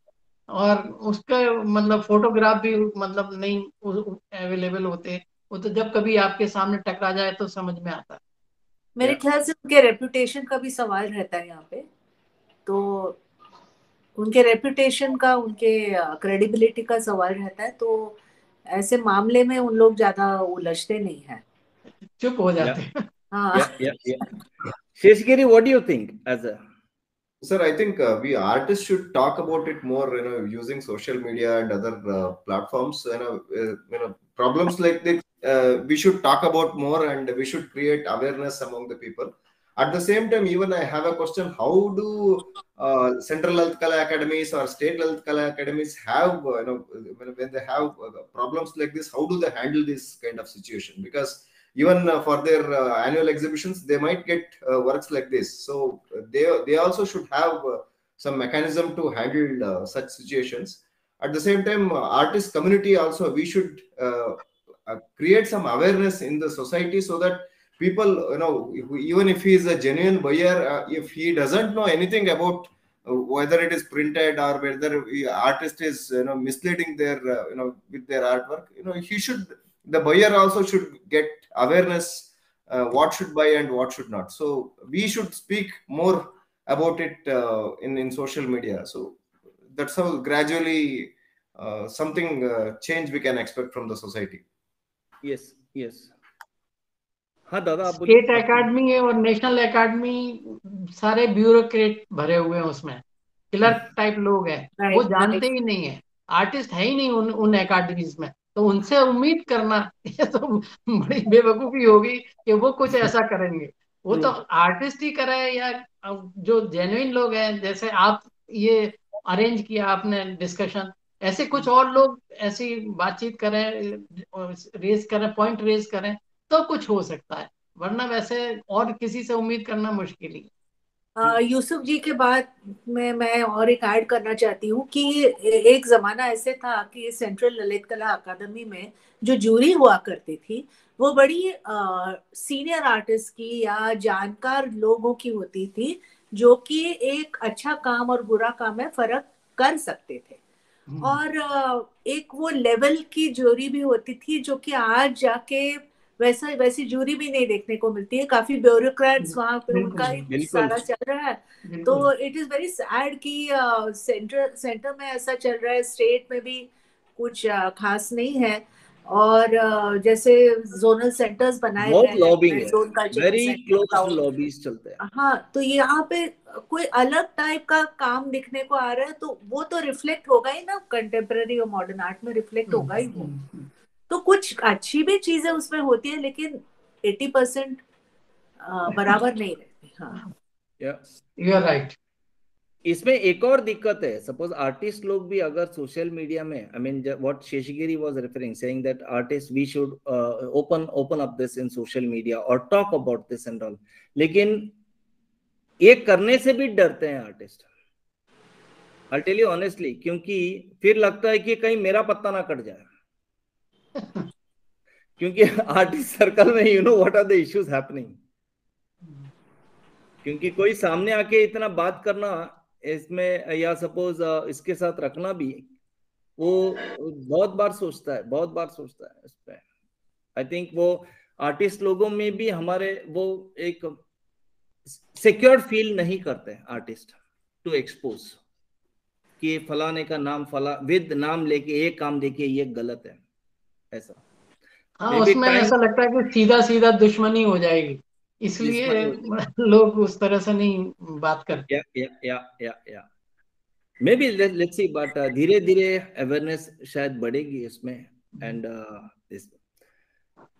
और उसके मतलब फोटोग्राफ भी मतलब नहीं अवेलेबल होते। वो तो जब कभी आपके सामने टकरा जाए तो समझ में आता है। मेरे ख्याल से उनके रेपुटेशन का भी सवाल रहता है यहाँ पे। तो उनके रेपुटेशन का, उनके क्रेडिबिलिटी का सवाल रहता है। तो ऐसे मामले में उन लोग ज्यादा उलझते नहीं है, चुप हो जाते हैं। हाँ। Sheshgiri, what do you think as a? Sir, I think we artists should talk about it more, using social media and other platforms. Problems like this, we should talk about more, and we should create awareness among the people. At the same time, even I have a question: how do Central Health Kala Academies or State Health Kala Academies have, when they have problems like this, how do they handle this kind of situation? Because even for their annual exhibitions, they might get works like this. So they also should have some mechanism to handle such situations. At the same time, artist community also, we should create some awareness in the society, so that people, even if he is a genuine buyer, if he doesn't know anything about whether it is printed or whether the artist is misleading their with their artwork, the buyer also should get awareness what should buy and what should not. So we should speak more about it in social media. So that's how gradually something change we can expect from the society. Yes. हाँ दादा, आप state academy और national academy सारे bureaucrat भरे हुए हैं उसमें, clerk type लोग हैं, वो जानते ही नहीं है, आर्टिस्ट है ही नहीं उन एकेडमीज में। तो उनसे उम्मीद करना ये तो बड़ी बेवकूफी होगी कि वो कुछ ऐसा करेंगे। वो तो आर्टिस्ट ही करे, या जो जेन्युइन लोग हैं, जैसे आप ये अरेंज किया आपने डिस्कशन, ऐसे कुछ और लोग ऐसी बातचीत करें, रेज करें, पॉइंट रेज करें, तो कुछ हो सकता है, वरना वैसे और किसी से उम्मीद करना मुश्किल ही है। यूसुफ जी के बाद में मैं और एक ऐड करना चाहती हूँ कि एक जमाना ऐसे था कि सेंट्रल ललित कला अकादमी में जो जूरी हुआ करती थी वो बड़ी सीनियर आर्टिस्ट की या जानकार लोगों की होती थी, जो कि एक अच्छा काम और बुरा काम में फर्क कर सकते थे। और एक वो लेवल की जूरी भी होती थी जो कि आज जाके वैसी जूरी भी नहीं देखने को मिलती है। काफी ब्यूरोक्रेट्स वहां पे उनका ही कुछ सारा चल रहा है। तो इट इज वेरी सैड कि सेंटर में ऐसा चल रहा है, स्टेट में भी कुछ खास नहीं है। और जैसे जोनल सेंटर्स बनाए बहुत गए लॉबिंग हैं, है, zone cultural very close to centre, lobbies चलते हैं। हाँ, तो यहाँ पे कोई अलग टाइप का काम दिखने को आ रहा है, तो वो तो रिफ्लेक्ट होगा ही ना, कंटेम्पररी और मॉडर्न आर्ट में रिफ्लेक्ट होगा ही वो। तो कुछ अच्छी भी चीजें उसमें होती है, लेकिन 80% बराबर नहीं रहती। हाँ, यू आर राइट। इसमें एक और दिक्कत है, सपोज आर्टिस्ट लोग भी अगर सोशल मीडिया में, I mean what Seshagiri was referring, saying that artist we should open up this in social media और talk about this and all, लेकिन ये करने से भी डरते हैं artist, I tell you honestly, क्योंकि फिर लगता है कि कहीं मेरा पत्ता ना कट जाए। क्योंकि आर्टिस्ट सर्कल में you know what are the issues happening, क्योंकि कोई सामने आके इतना बात करना इसमें, या सपोज इसके साथ रखना भी, वो बहुत बार सोचता है इस पे। आई थिंक वो आर्टिस्ट लोगों में भी हमारे वो एक सिक्योर फील नहीं करते आर्टिस्ट टू एक्सपोज कि फलाने का नाम फला विद नाम लेके एक काम देखिए ये गलत है, ऐसा। हाँ, उसमें ऐसा लगता है कि सीधा सीधा दुश्मनी हो जाएगी, इसलिए लोग उस तरह से नहीं बात करते। या may be let's see, but धीरे धीरे अवेयरनेस शायद बढ़ेगी इसमें। एंड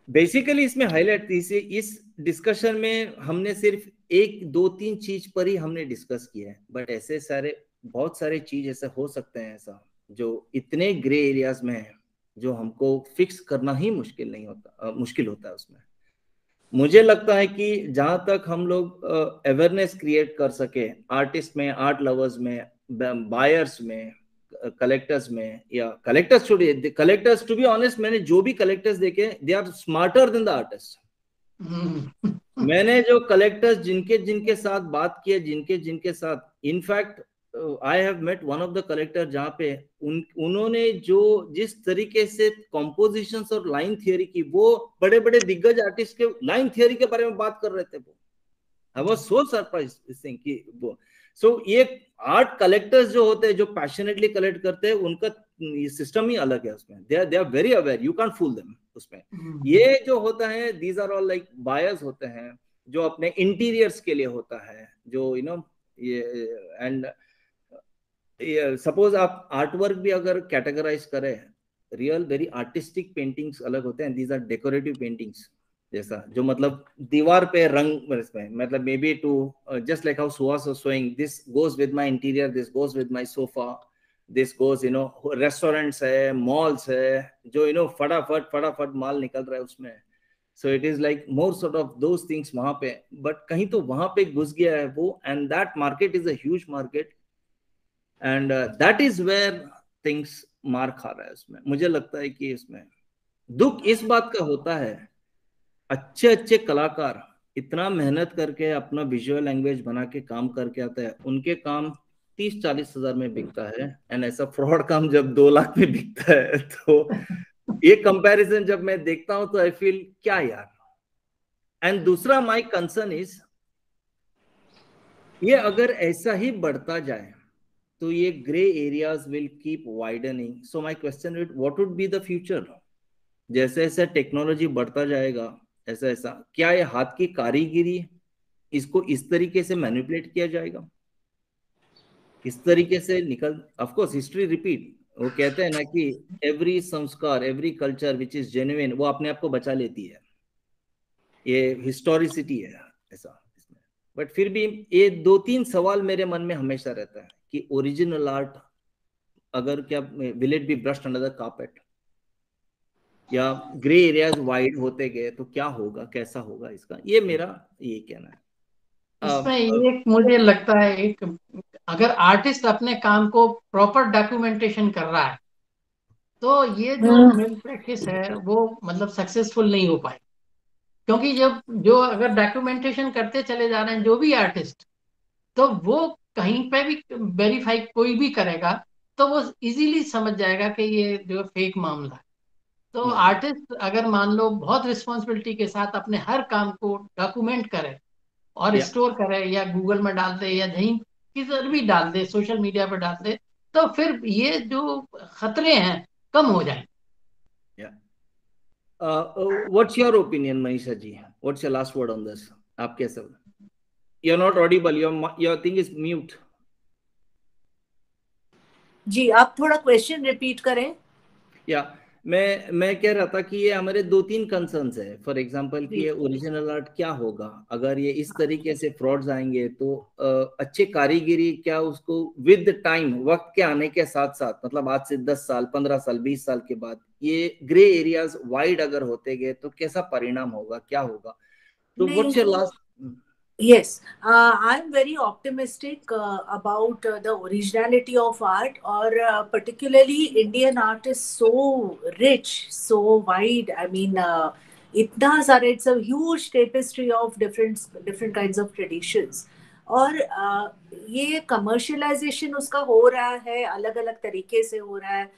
बेसिकली इसमें हाईलाइट इस डिस्कशन में हमने सिर्फ एक दो तीन चीज पर ही हमने डिस्कस किया है, बट ऐसे सारे बहुत सारे चीज ऐसे हो सकते हैं ऐसा जो इतने ग्रे एरियाज में है, जो हमको फिक्स करना ही मुश्किल होता है उसमें। मुझे लगता है कि जहां तक हम लोग अवेयरनेस क्रिएट कर सके आर्टिस्ट में, आर्ट लवर्स में, बायर्स में, कलेक्टर्स में, या कलेक्टर्स टू बी ऑनेस्ट, मैंने जो भी कलेक्टर्स देखे they are smarter than the artist. मैंने जो कलेक्टर्स जिनके साथ बात किए, जिनके साथ in fact I have met one of the collector, जहाँ पे उन्होंने जिस तरीके से कॉम्पोजिशंस और लाइन थियरी की, वो बड़े बड़े दिग्गज आर्टिस्ट के लाइन थियरी के बारे में बात कर रहे थे। वो आई वाज सो सरप्राइज्ड कि वो ये आर्ट कलेक्टर्स जो होते हैं, जो पैशनेटली कलेक्ट करते हैं, उनका सिस्टम ही अलग है उसमें। They are very aware, you can't fool them उसमें। ये जो होता है, these are all like buyers होते हैं, जो अपने इंटीरियर्स के लिए होता है, जो यू नो ये। एंड सपोज आप आर्ट वर्क भी अगर कैटेगराइज करें, रियल वेरी आर्टिस्टिक पेंटिंग्स अलग होते हैं, दीज आर डेकोरेटिव पेंटिंग्स, जैसा जो मतलब दीवार पे रंग, मतलब maybe to just like how Suhas was showing, this goes with my interior, this goes with my sofa, this goes, you know, restaurants है, मॉल्स है, जो यू नो फटाफट माल निकल रहा है उसमें। So it is like more sort of those things वहां पे, बट कहीं तो वहां पे घुस गया है वो, and that market is a huge market, and that is where things मार खा रहा है उसमें। मुझे लगता है कि इसमें दुख इस बात का होता है, अच्छे कलाकार इतना मेहनत करके अपना विजुअल लैंग्वेज बना के काम करके आते हैं, उनके काम 30-40 हजार में बिकता है, एंड ऐसा फ्रॉड काम जब 2 लाख में बिकता है, तो ये कंपैरिजन जब मैं देखता हूं तो आई फील क्या यार। एंड दूसरा माय कंसर्न इज, ये अगर ऐसा ही बढ़ता जाए तो ये grey areas will keep widening. So my question is, what would be the future? जैसे जैसे टेक्नोलॉजी बढ़ता जाएगा, ऐसा क्या ये हाथ की कारीगिरी, इसको इस तरीके से मैनिपुलेट किया जाएगा, इस तरीके से निकल, ऑफ कोर्स हिस्ट्री रिपीट, वो कहते हैं ना कि एवरी संस्कार, every culture which is genuine, वो अपने आप को बचा लेती है। ये हिस्टोरिसिटी है ऐसा इसमें। बट फिर भी ये 2-3 सवाल मेरे मन में हमेशा रहता है कि ओरिजिनल आर्ट अगर क्या will it be brushed under the carpet, या ग्रे एरियाज वाइड होते गए तो क्या होगा, कैसा होगा इसका, ये मेरा ये कहना है। इसमें एक मुझे लगता है, एक अगर आर्टिस्ट अपने काम को प्रॉपर डॉक्यूमेंटेशन कर रहा है तो ये जो मिल प्रैक्टिस है वो मतलब सक्सेसफुल नहीं हो पाए, क्योंकि जब जो अगर डॉक्यूमेंटेशन करते चले जा रहे हैं जो भी आर्टिस्ट, तो वो कहीं पे भी वेरीफाई कोई भी करेगा तो वो इजीली समझ जाएगा कि ये जो फेक मामला है। तो आर्टिस्ट अगर मान लो बहुत रिस्पॉन्सिबिलिटी के साथ अपने हर काम को डॉक्यूमेंट करे और स्टोर करे, या गूगल में डाल दे, या कहीं किधर भी डाल दे, सोशल मीडिया पर डाल दे, तो फिर ये जो खतरे हैं कम हो जाए। What's your opinion Manisha ji? What's your last word on this? आप कैसे? You are not audible, your thing is mute. जी, आप थोड़ा क्वेश्चन रिपीट करें। या मैं कह रहा था कि ये हमारे 2-3 कंसर्न्स है। फॉर एग्जांपल कि ये ओरिजिनल आर्ट क्या होगा अगर ये इस तरीके से फ्रॉड्स आएंगे, तो अच्छे कारीगरी क्या उसको विद टाइम, वक्त के आने के साथ साथ, मतलब आज से 10 साल 15 साल 20 साल के बाद ये ग्रे एरियाज वाइड अगर होते गए तो कैसा परिणाम होगा, क्या होगा? तो what's your last? Yes, I'm very optimistic about the originality of art, or particularly Indian art is so rich, so wide. I mean, itna sara, it's a huge tapestry of different kinds of traditions. और ये commercialization उसका हो रहा है, अलग अलग तरीके से हो रहा है।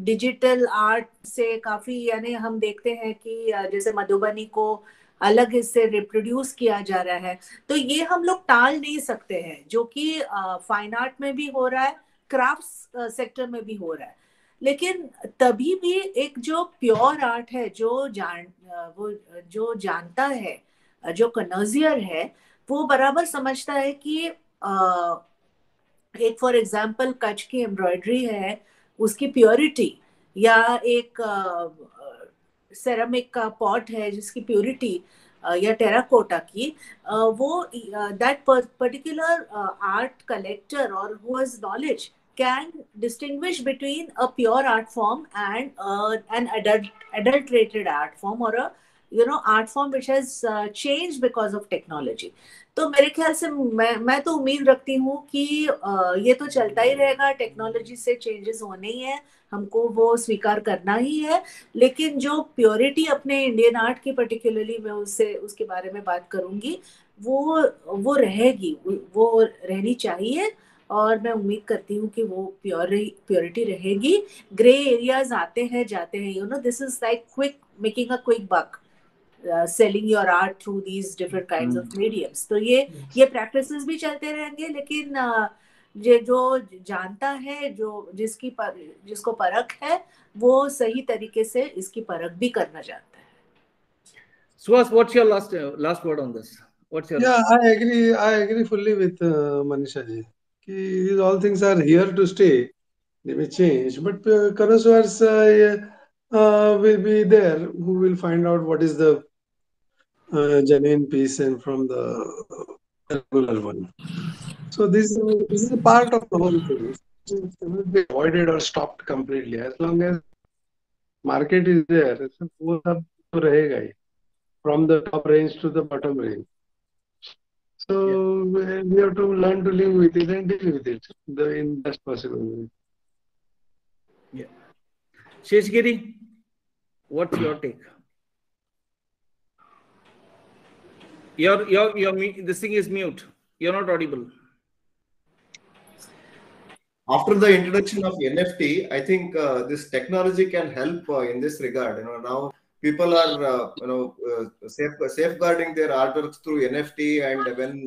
डिजिटल आर्ट से काफी, यानी हम देखते हैं कि जैसे मधुबनी को अलग इससे रिप्रोड्यूस किया जा रहा है, तो ये हम लोग टाल नहीं सकते हैं, जो कि फाइन आर्ट में भी हो रहा है, क्राफ्ट्स सेक्टर में भी हो रहा है। लेकिन तभी भी एक जो प्योर आर्ट है, जो जानता है, जो कनर्जियर है, वो बराबर समझता है कि एक फॉर एग्जांपल कच्छ की एम्ब्रॉयडरी है, उसकी प्योरिटी, या एक सेरामिक का पॉट है जिसकी प्योरिटी, या टेराकोटा की, वो दैट पर्टिकुलर आर्ट कलेक्टर और who has knowledge can distinguish between a pure art form and an adulterated art form, or a art form which has changed because of technology. तो मेरे ख्याल से मैं तो उम्मीद रखती हूँ कि ये तो चलता ही रहेगा, टेक्नोलॉजी से चेंजेस होने ही है, हमको वो स्वीकार करना ही है। लेकिन जो प्योरिटी अपने इंडियन आर्ट की, पर्टिकुलरली मैं उसके बारे में बात करूंगी, वो रहेगी, वो रहनी चाहिए, और मैं उम्मीद करती हूँ कि वो प्योरिटी रहेगी। ग्रे एरियाज आते हैं जाते हैं, this is like making a quick buck, selling your art through these different kinds of mediums. तो ये प्रैक्टिसेस भी चलते रहेंगे, लेकिन जो जानता है, जिसको परख है, वो सही तरीके से इसकी परख भी करना जानता है। Suhas, what's your last word on this? What's your? Yeah, I agree fully with Manisha ji. These all things are here to stay. They may change, but connoisseurs will be there who will find out what is the genuine piece and from the regular one. So this is a part of the whole thing. It cannot be avoided or stopped completely. As long as market is there, वो सब तो रहेगा ही, from the top range to the bottom range. So we have to learn to live with it and deal with it in best possible way. Yeah. Sheshgiri, what's your take? This thing is mute. You're not audible. After the introduction of NFT, I think this technology can help in this regard. Now people are safeguarding their artworks through NFT, and when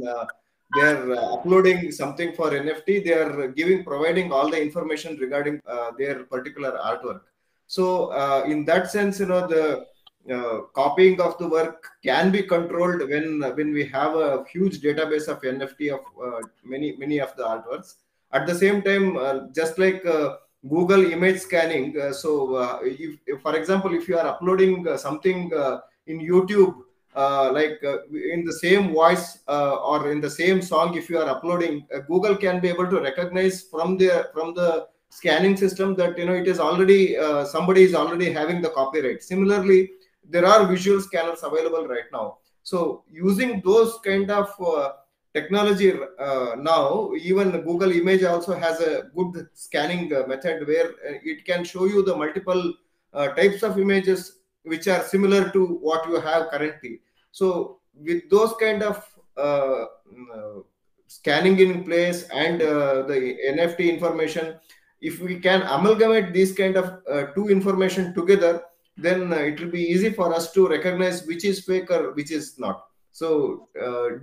they are uploading something for NFT, they are providing all the information regarding their particular artwork. So in that sense, the copying of the work can be controlled when we have a huge database of NFT of many of the artworks. At the same time, just like Google image scanning. If, for example, if you are uploading something in YouTube, in the same voice or in the same song, if you are uploading, Google can be able to recognize from the scanning system that it is already somebody is already having the copyright. Similarly, there are visual scanners available right now. So using those kind of technology now, even Google Image also has a good scanning method where it can show you the multiple types of images which are similar to what you have currently. So with those kind of scanning in place and the NFT information, if we can amalgamate these kind of two information together, then it will be easy for us to recognize which is fake or which is not. So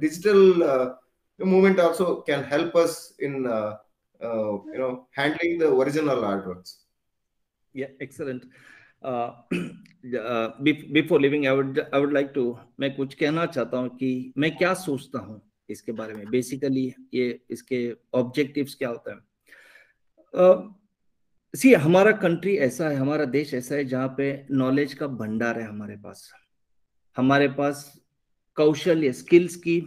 digital movement also can help us in handling the original artworks. Yeah, excellent. Before leaving, I would like to, मैं कुछ कहना चाहता हूँ कि मैं क्या सोचता हूँ इसके बारे में. बेसिकली ये इसके ऑब्जेक्टिव्स क्या होता है. सी हमारा कंट्री ऐसा है, हमारा देश ऐसा है जहाँ पे नॉलेज का भंडार है. हमारे पास कौशल्य, स्किल्स की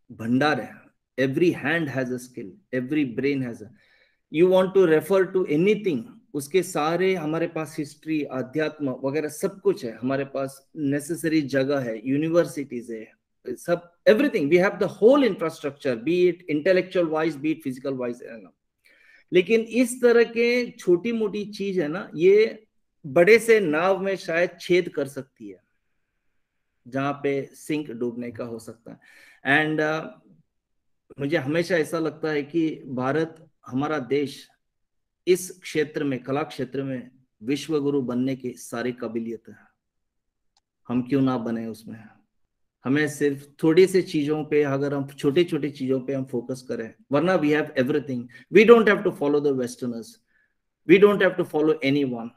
भंडार है. Every hand has a skill, every brain has a. You want to refer to anything, उसके सारे हमारे पास हिस्ट्री, अध्यात्म वगैरह सब कुछ है. हमारे पास नेसेसरी जगह है, यूनिवर्सिटीज है, सब, everything. We have the whole infrastructure, be it intellectual wise, be it physical wise. लेकिन इस तरह के छोटी मोटी चीज है ना, ये बड़े से नाव में शायद छेद कर सकती है, जहां पे सिंक डूबने का हो सकता है. एंड मुझे हमेशा ऐसा लगता है कि भारत, हमारा देश इस क्षेत्र में, कला क्षेत्र में विश्व गुरु बनने की सारी काबिलियत है. हम क्यों ना बने उसमें. हमें सिर्फ थोड़ी सी चीजों पे, अगर हम छोटी छोटी चीजों पे हम फोकस करें, वरना we have everything. We don't have to follow the westerners, we don't have to follow anyone.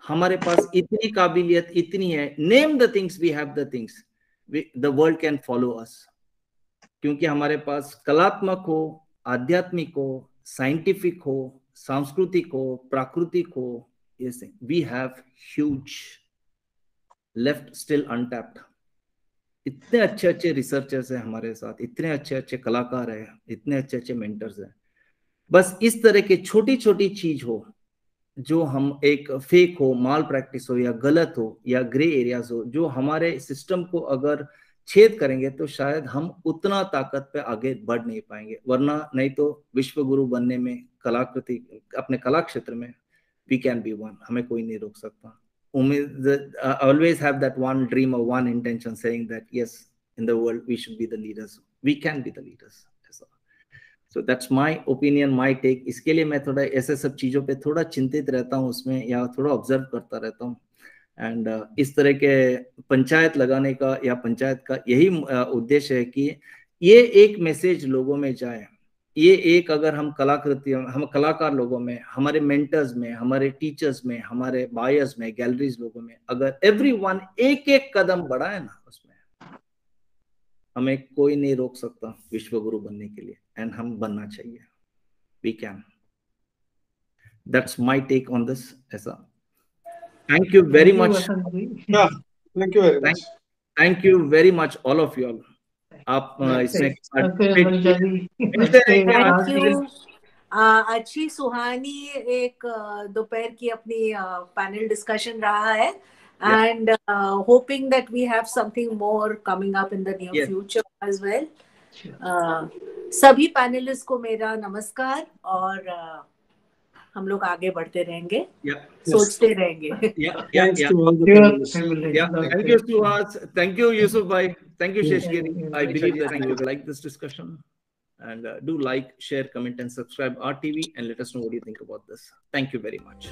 हमारे पास इतनी काबिलियत, इतनी है. Name the things, we have the things, the world can follow us. क्योंकि हमारे पास कलात्मक हो, आध्यात्मिक हो, साइंटिफिक हो, सांस्कृतिक हो, प्राकृतिक हो, ये we have huge left still untapped. इतने अच्छे अच्छे रिसर्चर्स हैं हमारे साथ, इतने अच्छे अच्छे कलाकार हैं, इतने अच्छे अच्छे मेंटर्स हैं. बस इस तरह के छोटी छोटी चीज हो जो हम, एक फेक हो, माल प्रैक्टिस हो, या गलत हो, या ग्रे एरियाज हो, जो हमारे सिस्टम को अगर छेद करेंगे तो शायद हम उतना ताकत पे आगे बढ़ नहीं पाएंगे. वरना नहीं तो विश्व गुरु बनने में, कलाकृति, अपने कला क्षेत्र में वी कैन बी वन. हमें कोई नहीं रोक सकता. I always have that one dream or one intention saying that yes, in the world we should be the leaders. We can be the leaders. So that's my opinion, my take. इसके लिए मैं थोड़ा ऐसे सब चीजों पे थोड़ा चिंतित रहता हूँ उसमें, या थोड़ा ऑब्जर्व करता रहता हूँ. एंड इस तरह के पंचायत लगाने का, या पंचायत का यही उद्देश्य है कि ये एक मैसेज लोगों में जाए. ये एक, अगर हम कलाकृति, हम कलाकार लोगों में, हमारे मेंटर्स में, हमारे टीचर्स में, हमारे बायर्स में, गैलरीज लोगों में, अगर एवरीवन एक एक कदम बढ़ाए ना, उसमें हमें कोई नहीं रोक सकता विश्व गुरु बनने के लिए. एंड हम बनना चाहिए. We can. That's my take on this. ऐसा. Thank you very much. Thank you very much. Thank you very much all of you all. आप इसमें अच्छी सुहानी एक दोपहर की अपनी पैनल डिस्कशन रहा है. And hoping that we have something more coming up in the near future as well. सभी पैनलिस्ट को मेरा नमस्कार. और हम लोग आगे बढ़ते रहेंगे, सोचते रहेंगे. Thank you Suhas, thank you Yusuf bhai, thank you Sheshgiri. I believe that you like this discussion, and do like, share, comment and subscribe our TV, and let us know what you think about this. Thank you very much.